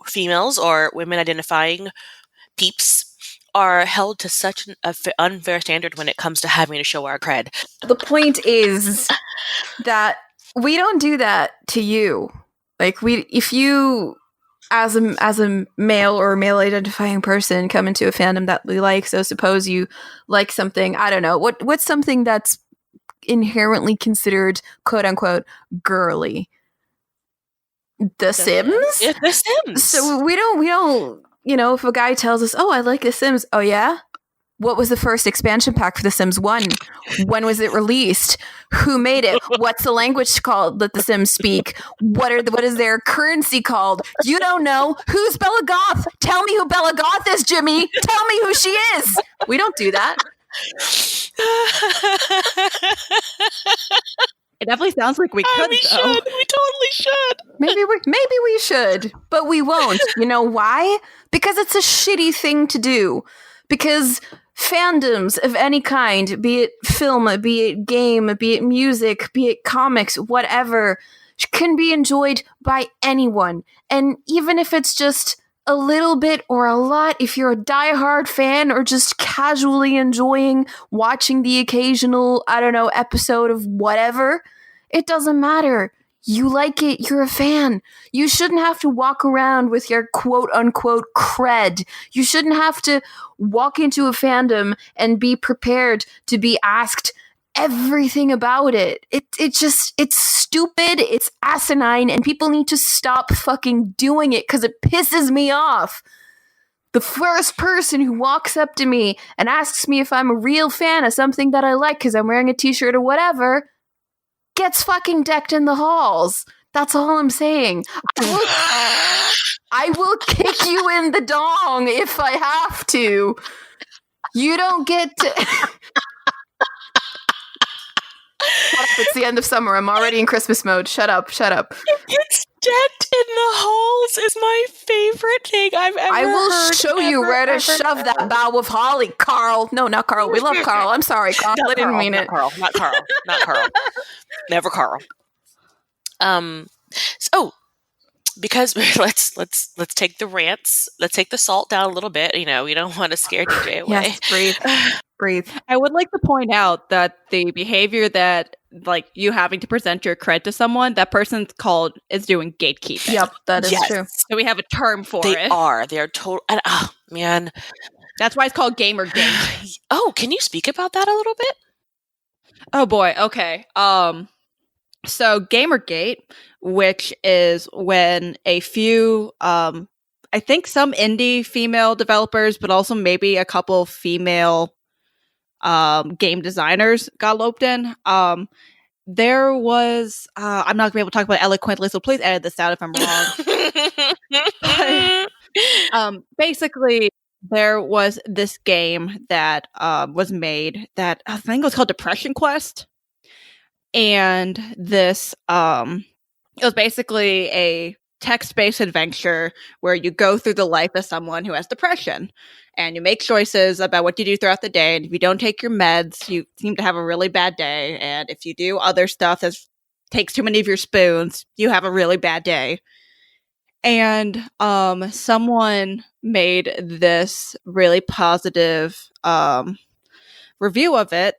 females or women identifying peeps are held to such an unfair standard when it comes to having to show our cred. The point is that we don't do that to you. Like, if you, as a male or male identifying person, come into a fandom that we like, so suppose you like something, I don't know, what's something that's inherently considered quote unquote girly? The Sims? Yeah, The Sims. So we don't, if a guy tells us, "Oh, I like The Sims." Oh yeah? What was the first expansion pack for The Sims 1? When was it released? Who made it? What's the language called that The Sims speak? What is their currency called? You don't know. Who's Bella Goth? Tell me who Bella Goth is, Jimmy. Tell me who she is. We don't do that. It definitely sounds like we could. We totally should. Maybe we should, but we won't. You know why? Because it's a shitty thing to do. Because fandoms of any kind, be it film, be it game, be it music, be it comics, whatever, can be enjoyed by anyone. And even if it's just a little bit or a lot, if you're a diehard fan or just casually enjoying watching the occasional, I don't know, episode of whatever, it doesn't matter. You like it, you're a fan. You shouldn't have to walk around with your quote-unquote cred. You shouldn't have to walk into a fandom and be prepared to be asked everything about it. It's stupid, it's asinine, and people need to stop fucking doing it because it pisses me off. The first person who walks up to me and asks me if I'm a real fan of something that I like because I'm wearing a t-shirt or whatever gets fucking decked in the halls. That's all I'm saying. I will kick you in the dong if I have to. You don't get to... Shut up, it's the end of summer. I'm already in Christmas mode. Shut up. It's decked in the halls is my favorite thing I've ever I will heard, show you where to shove that bough of holly, Carl. No, not Carl. We love Carl. I'm sorry, Carl. I didn't mean it. Not Carl. Never Carl. So because let's take the rants, let's take the salt down a little bit. We don't want to scare DJ away. Yes, breathe. I would like to point out that the behavior that, like, you having to present your cred to someone, that person's is doing gatekeeping. Yep, that is true. So we have a term for it. They are total. And, oh man, that's why it's called Gamergate. Oh, can you speak about that a little bit? Oh boy. Okay. So Gamergate, which is when a few, I think some indie female developers, but also maybe a couple female game designers got loped in. There was, I'm not going to be able to talk about it eloquently, so please edit this out if I'm wrong. But, basically, there was this game that was made that I think was called Depression Quest. And this, it was basically a text-based adventure where you go through the life of someone who has depression, and you make choices about what you do throughout the day. And if you don't take your meds, you seem to have a really bad day. And if you do other stuff that takes too many of your spoons, you have a really bad day. And someone made this really positive review of it.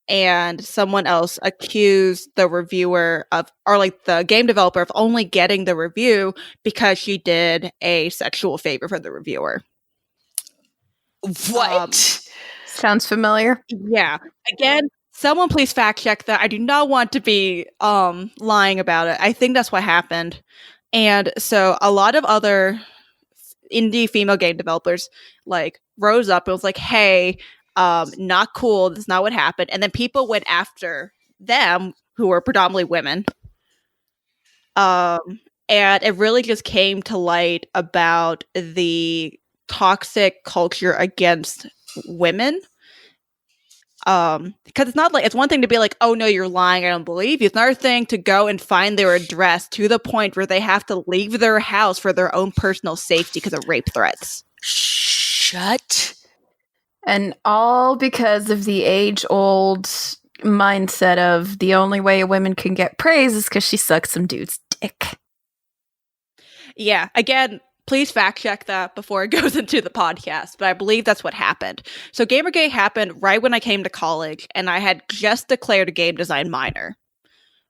And someone else accused the reviewer the game developer of only getting the review because she did a sexual favor for the reviewer. What? Sounds familiar. Yeah. Again, someone please fact check that. I do not want to be lying about it. I think that's what happened. And so a lot of other indie female game developers rose up and was like, hey, not cool. That's not what happened. And then people went after them, who were predominantly women. And it really just came to light about the toxic culture against women. Because it's not it's one thing to be like, oh no, you're lying, I don't believe you. It's another thing to go and find their address to the point where they have to leave their house for their own personal safety because of rape threats. Shut. And all because of the age-old mindset of the only way a woman can get praise is because she sucks some dude's Ick. Yeah, again, please fact check that before it goes into the podcast, but I believe that's what happened. So Gamergate happened right when I came to college, and I had just declared a game design minor.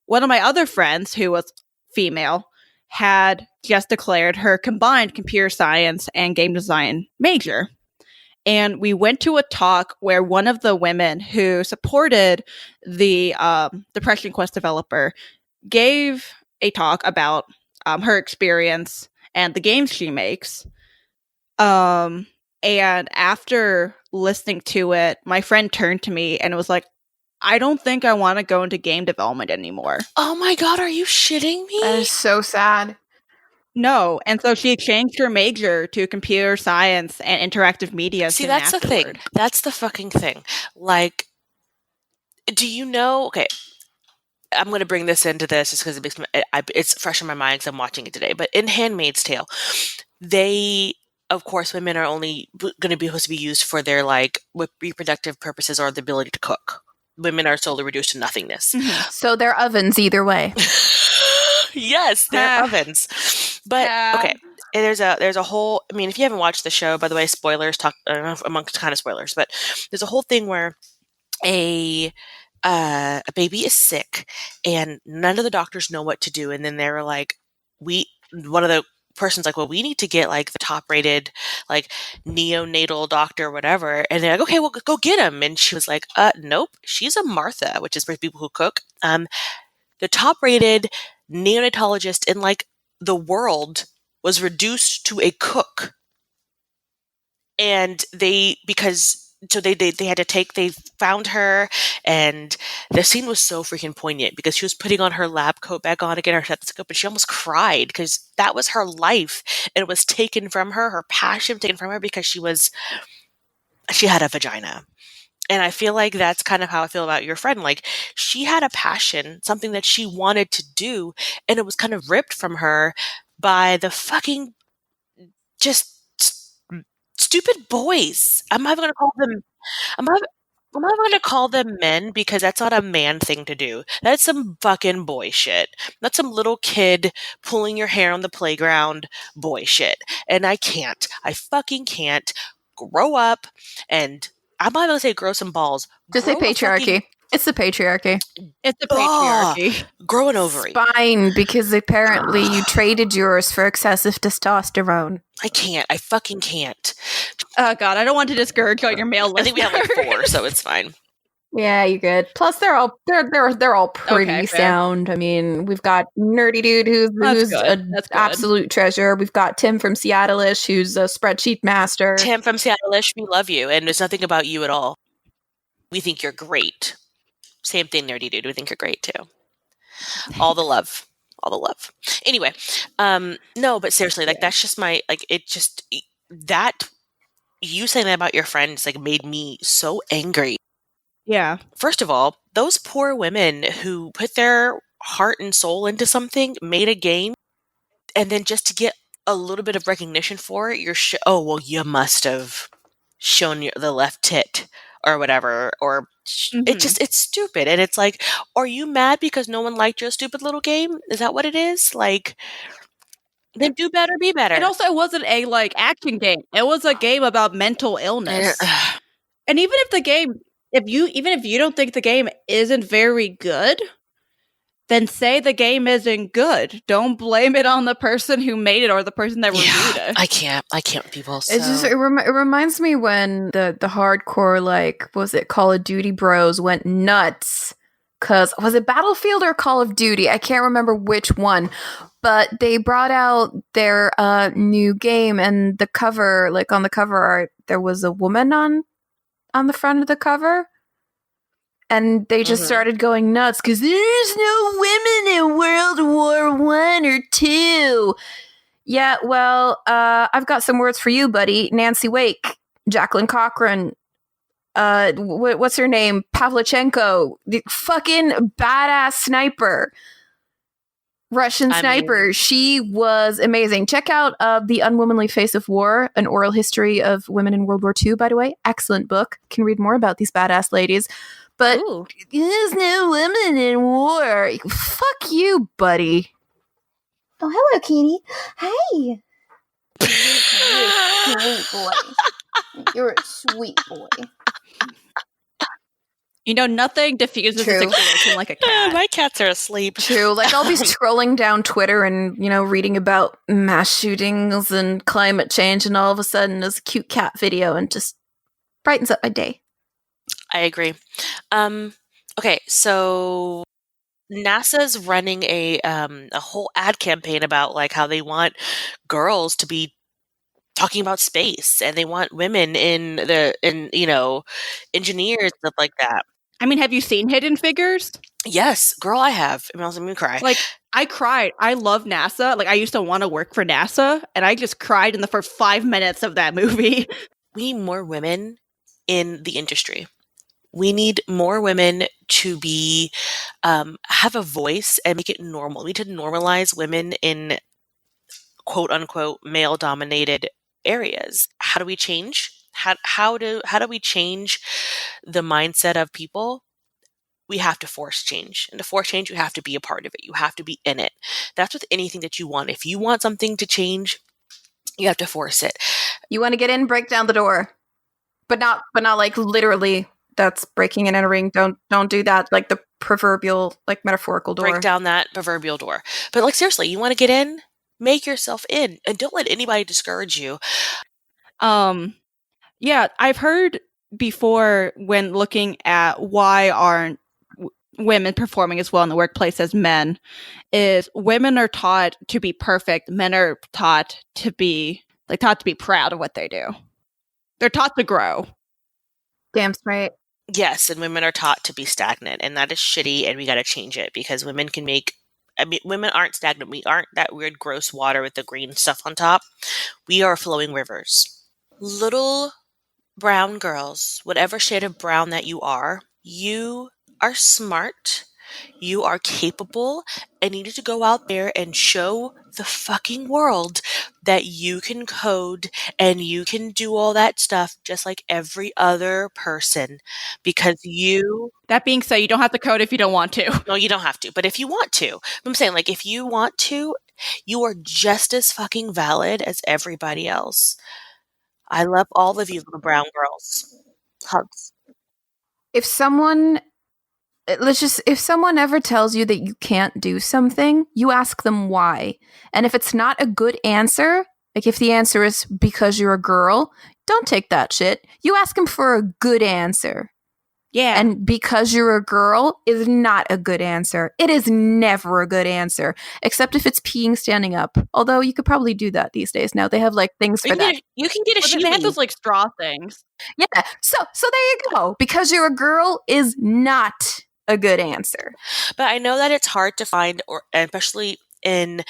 One of my other friends, who was female, had just declared her combined computer science and game design major. And we went to a talk where one of the women who supported the Depression Quest developer gave a talk about her experience and the games she makes. And after listening to it, my friend turned to me and was like, I don't think I want to go into game development anymore. Oh my god, are you shitting me? That is so sad. No. And so she changed her major to computer science and interactive media. See, that's the thing. That's the fucking thing. Like, do you know? Okay, I'm going to bring this into this just because it makes me, it's fresh in my mind because I'm watching it today. But in Handmaid's Tale, they, of course, women are only going to be supposed to be used for their like reproductive purposes or the ability to cook. Women are solely reduced to nothingness. Mm-hmm. So they're ovens either way. Yes, they're ovens. But okay, and there's a whole. I mean, if you haven't watched the show, by the way, spoilers. I don't know amongst kind of spoilers, but there's a whole thing where a baby is sick and none of the doctors know what to do, and then they were like, one of the person's like, well, we need to get like the top rated like neonatal doctor or whatever, and they're like, okay, well, go get him. And she was like, nope, she's a Martha, which is for people who cook. The top rated neonatologist in like the world was reduced to a cook, and they found her, and the scene was so freaking poignant because she was putting on her lab coat back on to get her stethoscope, and she almost cried because that was her life, and it was taken from her passion taken from her because she had a vagina. And I feel like that's kind of how I feel about your friend. Like, she had a passion, something that she wanted to do, and it was kind of ripped from her by the fucking just stupid boys. I'm not going to call them. I'm not going to call them men because that's not a man thing to do. That's some fucking boy shit. That's some little kid pulling your hair on the playground boy shit. And I can't. I fucking can't grow up and I'm not going to say grow some balls. Just say patriarchy. It's the patriarchy. It's the patriarchy. Grow an ovary. Fine, because apparently you traded yours for excessive testosterone. I can't. I fucking can't. Oh god, I don't want to discourage all your male listeners. I think we have like 4, so it's fine. Yeah, you're good. Plus, they're all pretty sound. I mean, we've got Nerdy Dude, who's an absolute treasure. We've got Tim from Seattle-ish, who's a spreadsheet master. Tim from Seattle-ish, we love you, and there's nothing about you at all. We think you're great. Same thing, Nerdy Dude. We think you're great too. All the love. Anyway, no, but seriously, like that's just my like. It just that you saying that about your friends like made me so angry. Yeah. First of all, those poor women who put their heart and soul into something, made a game, and then just to get a little bit of recognition for it, oh well, you must have shown the left tit or whatever, or it's stupid. And it's like, are you mad because no one liked your stupid little game? Is that what it is? Like, then do better, be better. It also wasn't a like action game. It was a game about mental illness. And even if the game, even if you don't think the game isn't very good, then say the game isn't good. Don't blame it on the person who made it or the person that reviewed it. I can't with people. So. It reminds me when the hardcore, like, was it Call of Duty bros went nuts. Because, was it Battlefield or Call of Duty? I can't remember which one. But they brought out their new game, and the cover, like on the cover art, there was a woman on the front of the cover. And they just started going nuts because there's no women in World War I or II. Yeah, well, I've got some words for you, buddy. Nancy Wake, Jacqueline Cochran, what's her name? Pavlichenko, the fucking badass sniper. Russian sniper. She was amazing. Check out The Unwomanly Face of War, An Oral History of Women in World War II, by the way. Excellent book. Can read more about these badass ladies. But there's no women in war. Fuck you, buddy. Oh, hello, Kitty. Hey. You're a sweet boy. You're a sweet boy. You know, nothing diffuses True. a situation like a cat. My cats are asleep. True. Like, I'll be scrolling down Twitter and, reading about mass shootings and climate change, and all of a sudden there's a cute cat video and just brightens up my day. I agree. Okay, so NASA's running a whole ad campaign about like how they want girls to be talking about space, and they want women in engineers, stuff like that. I mean, have you seen Hidden Figures? Yes, girl, I have. I mean, I was gonna cry. Like, I cried. I love NASA. Like, I used to want to work for NASA, and I just cried in the first 5 minutes of that movie. We need more women in the industry. We need more women to be have a voice and make it normal. We need to normalize women in quote unquote male dominated areas. How do we change? How do we change the mindset of people? We have to force change. And to force change, you have to be a part of it. You have to be in it. That's with anything that you want. If you want something to change, you have to force it. You want to get in, break down the door. But not like literally that's breaking and entering. Don't do that. Like the proverbial, like metaphorical door. Break down that proverbial door. But like seriously, you want to get in? Make yourself in, and don't let anybody discourage you. Yeah, I've heard before when looking at why aren't women performing as well in the workplace as men, is women are taught to be perfect, men are taught to be proud of what they do. They're taught to grow. Damn straight. Yes, and women are taught to be stagnant, and that is shitty, and we got to change it because women can make. I mean, women aren't stagnant. We aren't that weird, gross water with the green stuff on top. We are flowing rivers. Little brown girls, whatever shade of brown that you are smart, you are capable, and you need to go out there and show the fucking world that you can code and you can do all that stuff just like every other person because you... That being said, you don't have to code if you don't want to. No, you don't have to, but if you want to. I'm saying, like, if you want to, you are just as fucking valid as everybody else. I love all of you little brown girls. Hugs. If someone ever tells you that you can't do something, you ask them why. And if it's not a good answer, like if the answer is because you're a girl, don't take that shit. You ask them for a good answer. Yeah. And because you're a girl is not a good answer. It is never a good answer, except if it's peeing standing up. Although you could probably do that these days. Now they have like things for that. You can get a They have those like straw things. Yeah. So there you go. Because you're a girl is not a good answer. But I know that it's hard to find, or especially in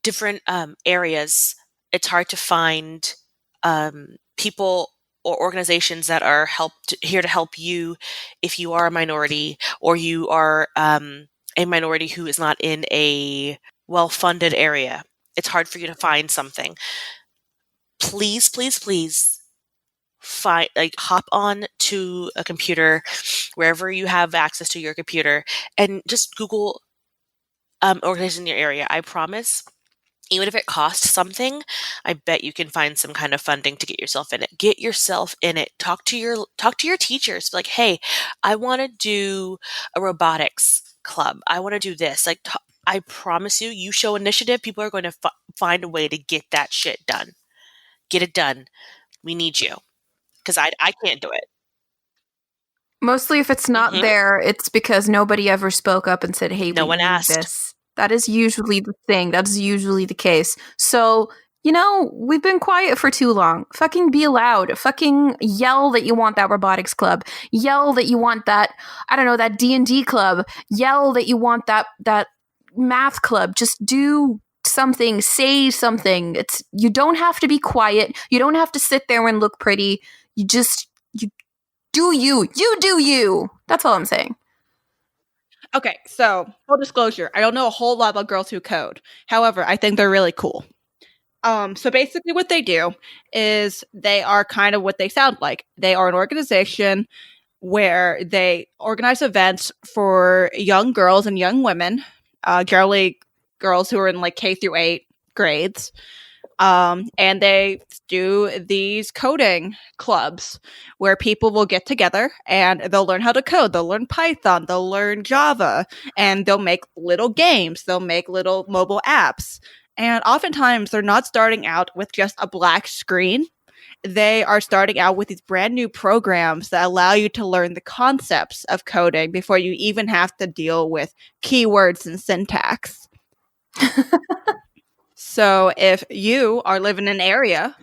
different areas, it's hard to find people or organizations that are here to help you if you are a minority or you are a minority who is not in a well-funded area. It's hard for you to find something. Please, please, please hop on to a computer wherever you have access to your computer and just Google organizations in your area. I promise, even if it costs something, I bet you can find some kind of funding to get yourself in it. Get yourself in it. Talk to your teachers. Be like, hey, I want to do a robotics club. I want to do this. Like, I promise you, you show initiative, people are going to find a way to get that shit done. Get it done. We need you. Because I can't do it. Mostly if it's not there, it's because nobody ever spoke up and said, hey, no we one need asked. This. That is usually the thing. That's usually the case. So, we've been quiet for too long. Fucking be loud. Fucking yell that you want that robotics club. Yell that you want that, I don't know, that D&D club. Yell that you want that math club. Just do something. Say something. You don't have to be quiet. You don't have to sit there and look pretty. You do you. You do you. That's all I'm saying. Okay, so full disclosure, I don't know a whole lot about girls who code. However, I think they're really cool. So basically what they do is they are kind of what they sound like. They are an organization where they organize events for young girls and young women, generally girls who are in like K through 8 grades. And they do these coding clubs where people will get together and they'll learn how to code. They'll learn Python, they'll learn Java, and they'll make little games. They'll make little mobile apps. And oftentimes they're not starting out with just a black screen. They are starting out with these brand new programs that allow you to learn the concepts of coding before you even have to deal with keywords and syntax. So if you are living in an area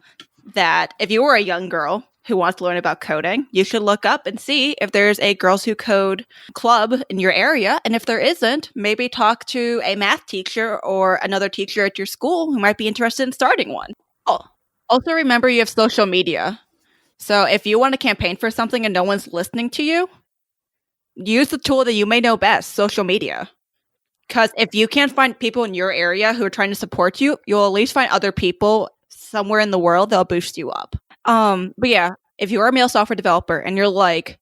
that if you were a young girl who wants to learn about coding, you should look up and see if there's a Girls Who Code club in your area. And if there isn't, maybe talk to a math teacher or another teacher at your school who might be interested in starting one. Oh, also remember you have social media. So if you want to campaign for something and no one's listening to you, use the tool that you may know best, social media. Because if you can't find people in your area who are trying to support you, you'll at least find other people somewhere in the world that'll boost you up. But yeah, if you're a male software developer and you're like,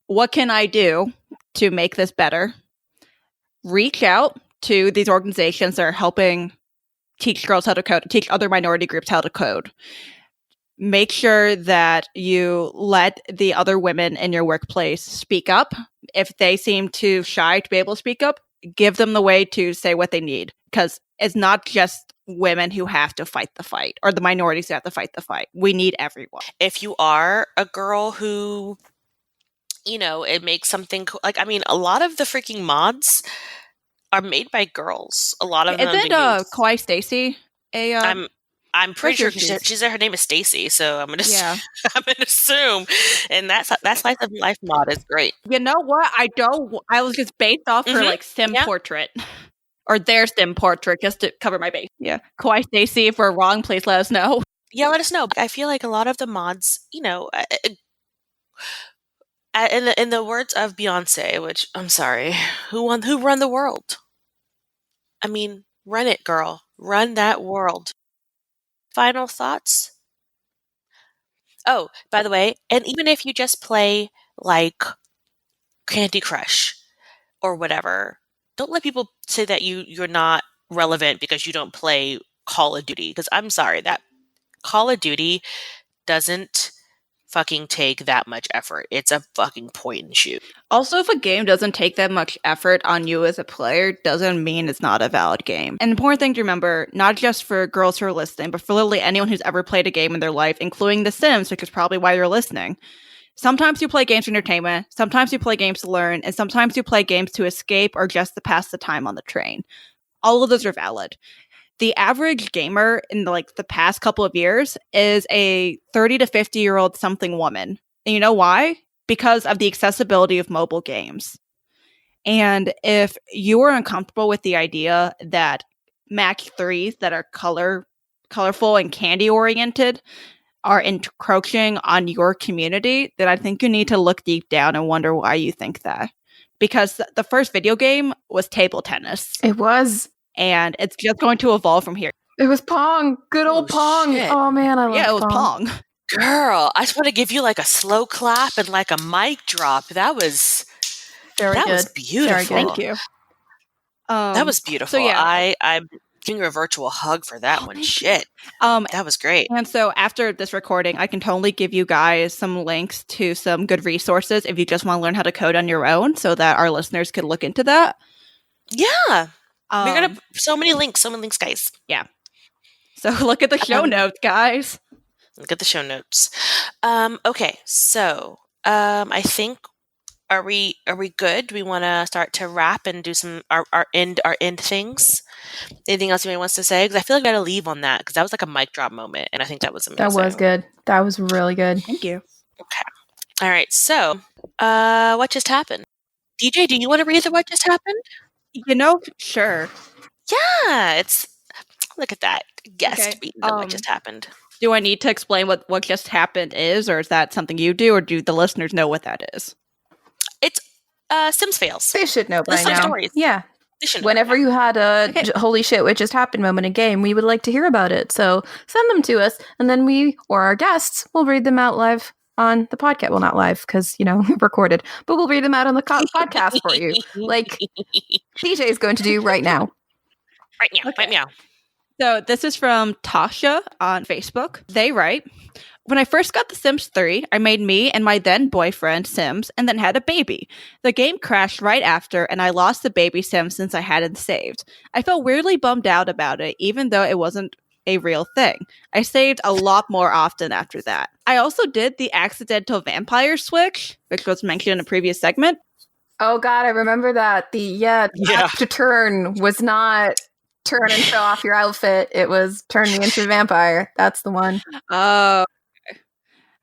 what can I do to make this better? Reach out to these organizations that are helping teach girls how to code, teach other minority groups how to code. Make sure that you let the other women in your workplace speak up. If they seem too shy to be able to speak up, give them the way to say what they need, because it's not just women who have to fight the fight or the minorities who have to fight the fight. We need everyone. If you are a girl who, it makes something cool. Like, I mean, a lot of the freaking mods are made by girls. A lot of them. Isn't Kawaii Stacy a? I'm pretty sure she's her name is Stacy, so I'm gonna I'm gonna assume, and that slice of life mod is great. You know what? I was just based off her like sim portrait or their sim portrait just to cover my base. Yeah, Kawaii Stacy, if we're wrong, please let us know. Yeah, let us know. I feel like a lot of the mods, in the words of Beyonce, which I'm sorry, who run the world? I mean, run it, girl, run that world. Final thoughts? Oh, by the way, and even if you just play like Candy Crush or whatever, don't let people say that you're not relevant because you don't play Call of Duty. Because I'm sorry, that Call of Duty doesn't fucking take that much effort. It's a fucking point and shoot. Also, if a game doesn't take that much effort on you as a player, doesn't mean it's not a valid game. An important thing to remember, not just for girls who are listening, but for literally anyone who's ever played a game in their life, including The Sims, which is probably why you're listening. Sometimes you play games for entertainment, sometimes you play games to learn, and sometimes you play games to escape or just to pass the time on the train. All of those are valid. The average gamer in the past couple of years is a 30 to 50-year-old something woman. And you know why? Because of the accessibility of mobile games. And if you are uncomfortable with the idea that match 3s that are colorful and candy-oriented are encroaching on your community, then I think you need to look deep down and wonder why you think that. Because the first video game was table tennis. It was. And it's just going to evolve from here. It was Pong. Good old Pong. Shit. Oh, man, I love Pong. Yeah, it was Pong. Girl, I just want to give you like a slow clap and like a mic drop. That was was beautiful. Very good. Thank you. That was beautiful. So yeah. I'm giving you a virtual hug for that one. Shit. That was great. And so after this recording, I can totally give you guys some links to some good resources if you just want to learn how to code on your own so that our listeners could look into that. Yeah. We're going to so many links, guys. Yeah. So look at the show notes, guys. Look at the show notes. Okay. So, I think are we good? Do we want to start to wrap and do some our end things? Anything else anybody wants to say? Because I feel like I got to leave on that because that was like a mic drop moment, and I think that was amazing. That was good. That was really good. Thank you. Okay. All right. So, what just happened? DJ, do you want to read the what just happened? Sure. Yeah, it's look at that guest Okay. reading what just happened. Do I need to explain what just happened is, or is that something you do, or do the listeners know what that is? It's Sims fails. They should know by Listen now. stories. Yeah. They should know Whenever by now. you had a holy shit, what just happened moment in game, we would like to hear about it. So send them to us, and then we or our guests will read them out live on the podcast. Well, not live because recorded, but we'll read them out on the podcast for you, like DJ is going to do right now. Right meow, Okay. right meow. So this is from Tasha on Facebook. They write, when I first got The Sims 3, I made me and my then boyfriend Sims and then had a baby. The game crashed right after, and I lost the baby Sim since I hadn't saved. I felt weirdly bummed out about it, even though it wasn't a real thing. I saved a lot more often after that. I also did the accidental vampire switch, which was mentioned in a previous segment. Oh god, I remember that. The tap to turn was not turn and show off your outfit. It was turn me into a vampire. That's the one. Oh.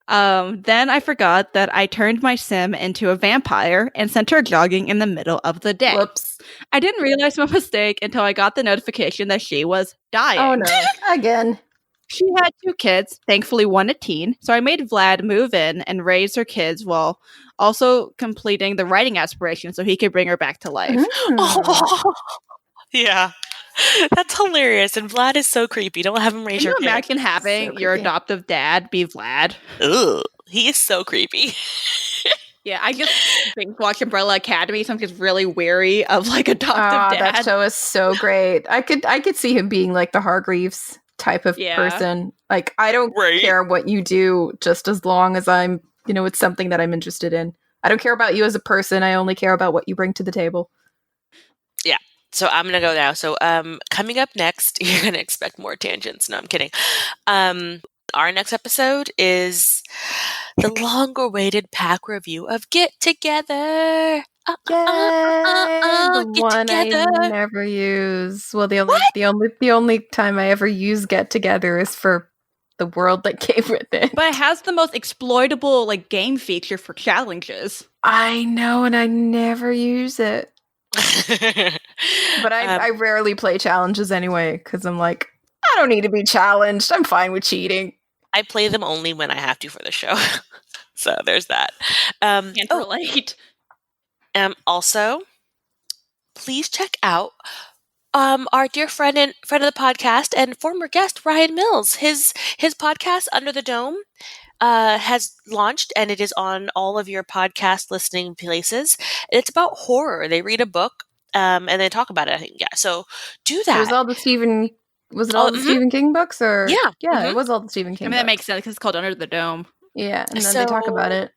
Then I forgot that I turned my sim into a vampire and sent her jogging in the middle of the day. Whoops. I didn't realize my mistake until I got the notification that she was dying. Oh no. Again. She had 2 kids, thankfully one a teen, so I made Vlad move in and raise her kids while also completing the writing aspiration so he could bring her back to life. Oh, yeah. That's hilarious. And Vlad is so creepy. Don't have him raise Can you your kid. imagine having So your creepy. adoptive dad be Vlad? Ugh. He is so creepy. Yeah, I just binge watch Umbrella Academy, so I'm just really weary of like adoptive dad. That show is so great. I could see him being like the Hargreaves type of person. Like, I don't care what you do, just as long as I'm, it's something that I'm interested in. I don't care about you as a person. I only care about what you bring to the table. Yeah. So I'm gonna go now. So coming up next, you're gonna expect more tangents. No, I'm kidding. Our next episode is the long-awaited pack review of Get Together. The Get one Together. I never use. Well, the only time I ever use Get Together is for the world that came with it. But it has the most exploitable like game feature for challenges. I know, and I never use it. But I rarely play challenges anyway, because I'm like, I don't need to be challenged. I'm fine with cheating. I play them only when I have to for the show. So there's that. Can't relate. Also, please check out our dear friend of the podcast and former guest Ryan Mills. His podcast Under the Dome has launched, and it is on all of your podcast listening places. It's about horror. They read a book and they talk about it. I think, yeah. So do that. It was all the Stephen. Was it all the Stephen King books, or yeah? It was all the Stephen King. I mean, that makes sense because it's called Under the Dome. Yeah, and then they talk about it.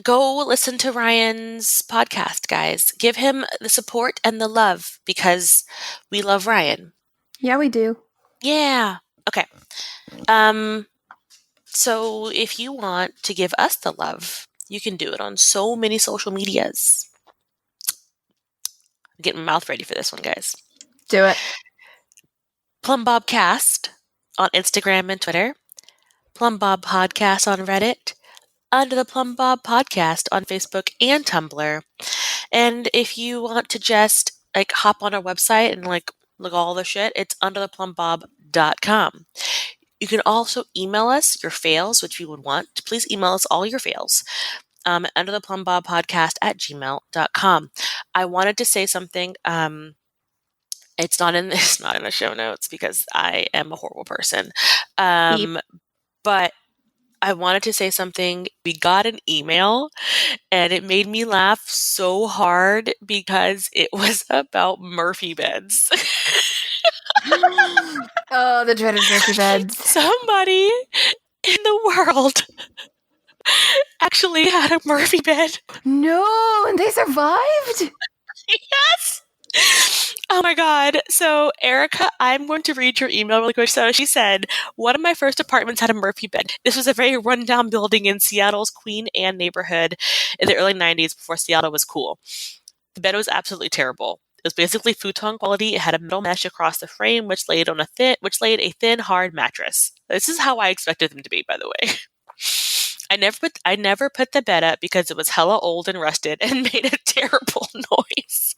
Go listen to Ryan's podcast, guys. Give him the support and the love because we love Ryan. Yeah, we do. Yeah. Okay. So if you want to give us the love, you can do it on so many social medias. I'm getting my mouth ready for this one, guys. Do it. Plumbobcast on Instagram and Twitter. Plumbob Podcast on Reddit. Under the Plumbob Podcast on Facebook and Tumblr. And if you want to just like hop on our website and like look all the shit, it's undertheplumbob.com. You can also email us your fails, which we would want. Please email us all your fails. Undertheplumbob@gmail.com. I wanted to say something. It's not in the show notes because I am a horrible person. But I wanted to say something. We got an email and it made me laugh so hard because it was about Murphy beds. Oh, the dreaded Murphy beds. Somebody in the world actually had a Murphy bed. No, and they survived? Yes! Oh my god. So, Erica, I'm going to read your email really quick. So, she said, one of my first apartments had a Murphy bed. This was a very rundown building in Seattle's Queen Anne neighborhood in the early 90s before Seattle was cool. The bed was absolutely terrible. It was basically futon quality. It had a metal mesh across the frame, which laid a thin, hard mattress. This is how I expected them to be, by the way. I never put the bed up because it was hella old and rusted and made a terrible noise.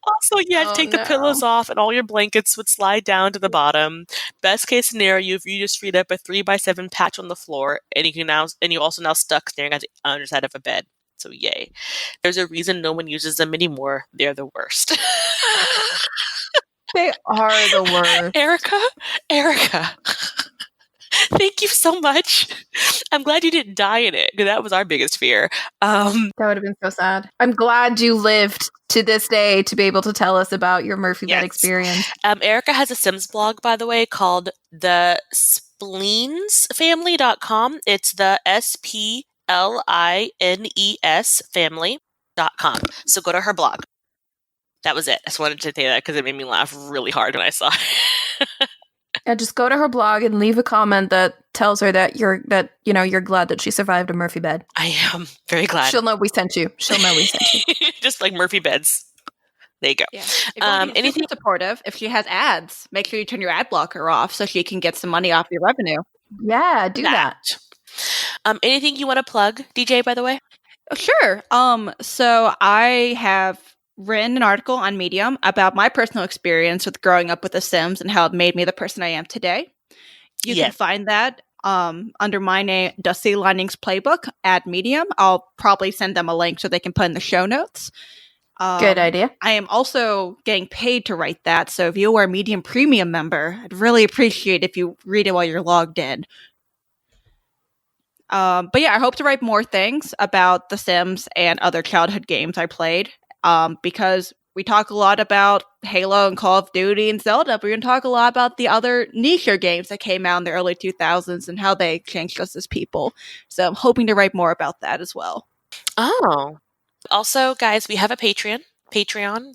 Also, you had to take the pillows off and all your blankets would slide down to the bottom. Best case scenario, you just freed up a 3x7 patch on the floor and you also now stuck staring at the underside of a bed. So yay. There's a reason no one uses them anymore. They're the worst. They are the worst. Erica, Thank you so much. I'm glad you didn't die in it, because that was our biggest fear. That would have been so sad. I'm glad you lived to this day to be able to tell us about your Murphy bed Yes. experience. Erica has a Sims blog, by the way, called the spleensfamily.com. It's the SPLINES family.com. So go to her blog. That was it. I just wanted to say that because it made me laugh really hard when I saw it. Yeah, just go to her blog and leave a comment that tells her that you're glad that she survived a Murphy bed. I am very glad. She'll know we sent you. She'll know we sent you. Just like Murphy beds. There you go. Yeah. If you want to be anything super supportive, if she has ads, make sure you turn your ad blocker off so she can get some money off your revenue. Yeah, do that. Anything you want to plug, DJ, by the way? Sure. So I have written an article on Medium about my personal experience with growing up with The Sims and how it made me the person I am today. You can find that under my name, Dusty Linings Playbook at Medium. I'll probably send them a link so they can put in the show notes. Good idea. I am also getting paid to write that, so if you are a Medium Premium member, I'd really appreciate if you read it while you're logged in. But yeah, I hope to write more things about The Sims and other childhood games I played, because we talk a lot about Halo and Call of Duty and Zelda, but we're going to talk a lot about the other niche games that came out in the early 2000s and how they changed us as people. So I'm hoping to write more about that as well. Oh. Also, guys, we have a Patreon. Patron?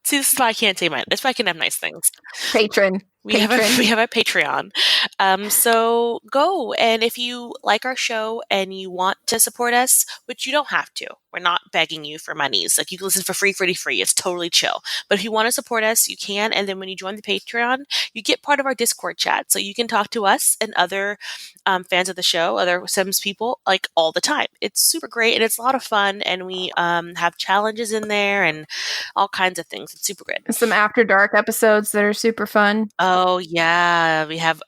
See, this is why I can't say mine. That's why I can have nice things. Patron. We have a Patreon. So go, and if you like our show and you want to support us, which you don't have to, we're not begging you for monies. Like, you can listen for free. It's totally chill. But if you want to support us, you can. And then when you join the Patreon, you get part of our Discord chat. So you can talk to us and other fans of the show, other Sims people, like, all the time. It's super great, and it's a lot of fun. And we have challenges in there and all kinds of things. It's super great. Some After Dark episodes that are super fun. Oh, yeah. We have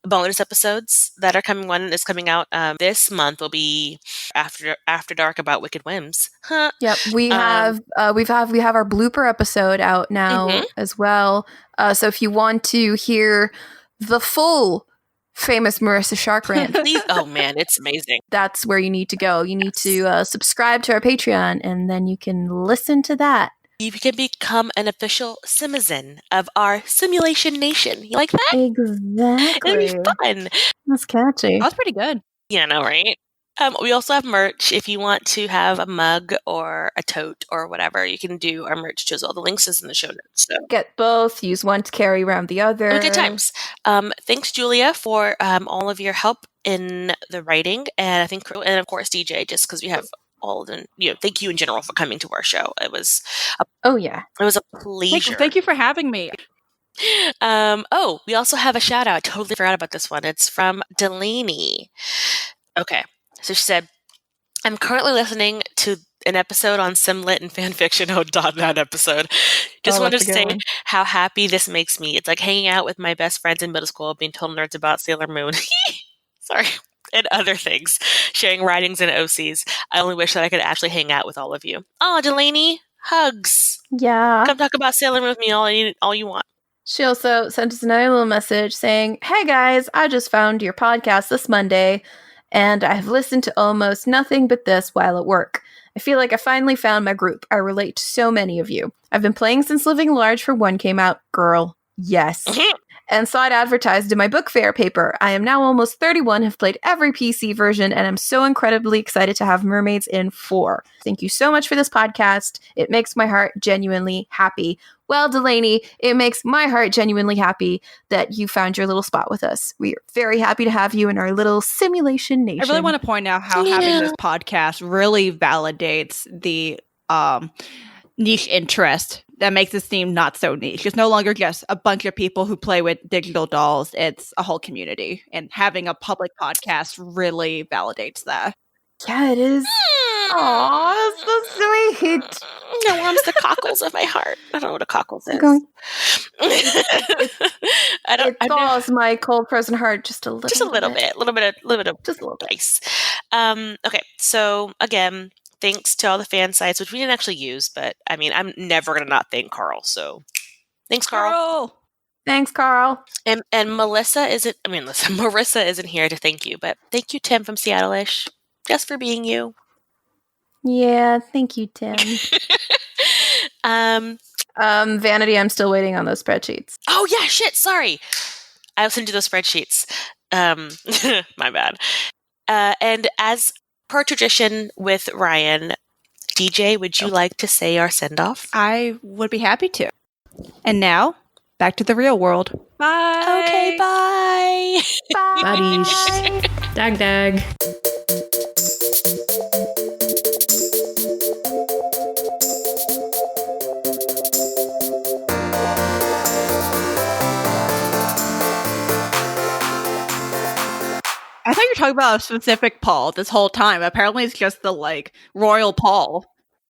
bonus episodes that are coming. One is coming out this month. Will be After Dark about Wicked Whims. Huh. Yep, we have our blooper episode out now as well. So if you want to hear the full famous Marissa Shark rant, please, oh man, it's amazing. That's where you need to go. You need to subscribe to our Patreon, and then you can listen to that. You can become an official Simizen of our Simulation Nation. You like that? Exactly. It'd be fun. That's catchy. That was pretty good. Yeah, I know, right? We also have merch. If you want to have a mug or a tote or whatever, you can do our merch too as well. The links is in the show notes. So get both. Use one to carry around the other. Good times. Thanks, Julia, for all of your help in the writing, and and of course DJ, just because we have all of them. Thank you in general for coming to our show. It was it was a pleasure. Thank you for having me. We also have a shout out. I totally forgot about this one. It's from Delaney. Okay. So she said, I'm currently listening to an episode on Simlit and fanfiction. Oh, that episode. Just wanted to say how happy this makes me. It's like hanging out with my best friends in middle school, being total nerds about Sailor Moon. Sorry. And other things. Sharing writings and OCs. I only wish that I could actually hang out with all of you. Oh, Delaney, hugs. Yeah. Come talk about Sailor Moon with me all you want. She also sent us another little message saying, hey guys, I just found your podcast this Monday, and I have listened to almost nothing but this while at work. I feel like I finally found my group. I relate to so many of you. I've been playing since Living Large for 1 came out. Girl, yes. And saw it advertised in my book fair paper. I am now almost 31, have played every PC version, and I'm so incredibly excited to have Mermaids in 4. Thank you so much for this podcast. It makes my heart genuinely happy. Well, Delaney, it makes my heart genuinely happy that you found your little spot with us. We are very happy to have you in our little simulation nation. I really want to point out how having this podcast really validates the niche interest that makes this seem not so niche. It's no longer just a bunch of people who play with digital dolls. It's a whole community. And having a public podcast really validates that. Yeah, it is. Aw, that's so sweet. It warms the cockles of my heart. I don't know what a cockles is. It thaws my cold frozen heart just a little bit. A little bit of just a little bit. Ice. Okay, so again, thanks to all the fan sites, which we didn't actually use, but I mean, I'm never gonna not thank Carl. So thanks, Carl. Thanks, Carl. And Marissa isn't here to thank you, but thank you, Tim from Seattle-ish, just for being you. Yeah, thank you, Tim. Vanity, I'm still waiting on those spreadsheets. Oh yeah, shit, sorry. I'll send you those spreadsheets. My bad. And as per tradition with Ryan, DJ, would you like to say our send-off? I would be happy to. And now, back to the real world. Bye. Okay, bye. Bye. Buddies. Dag dag. I thought you were talking about a specific Paul this whole time. Apparently, it's just the royal Paul.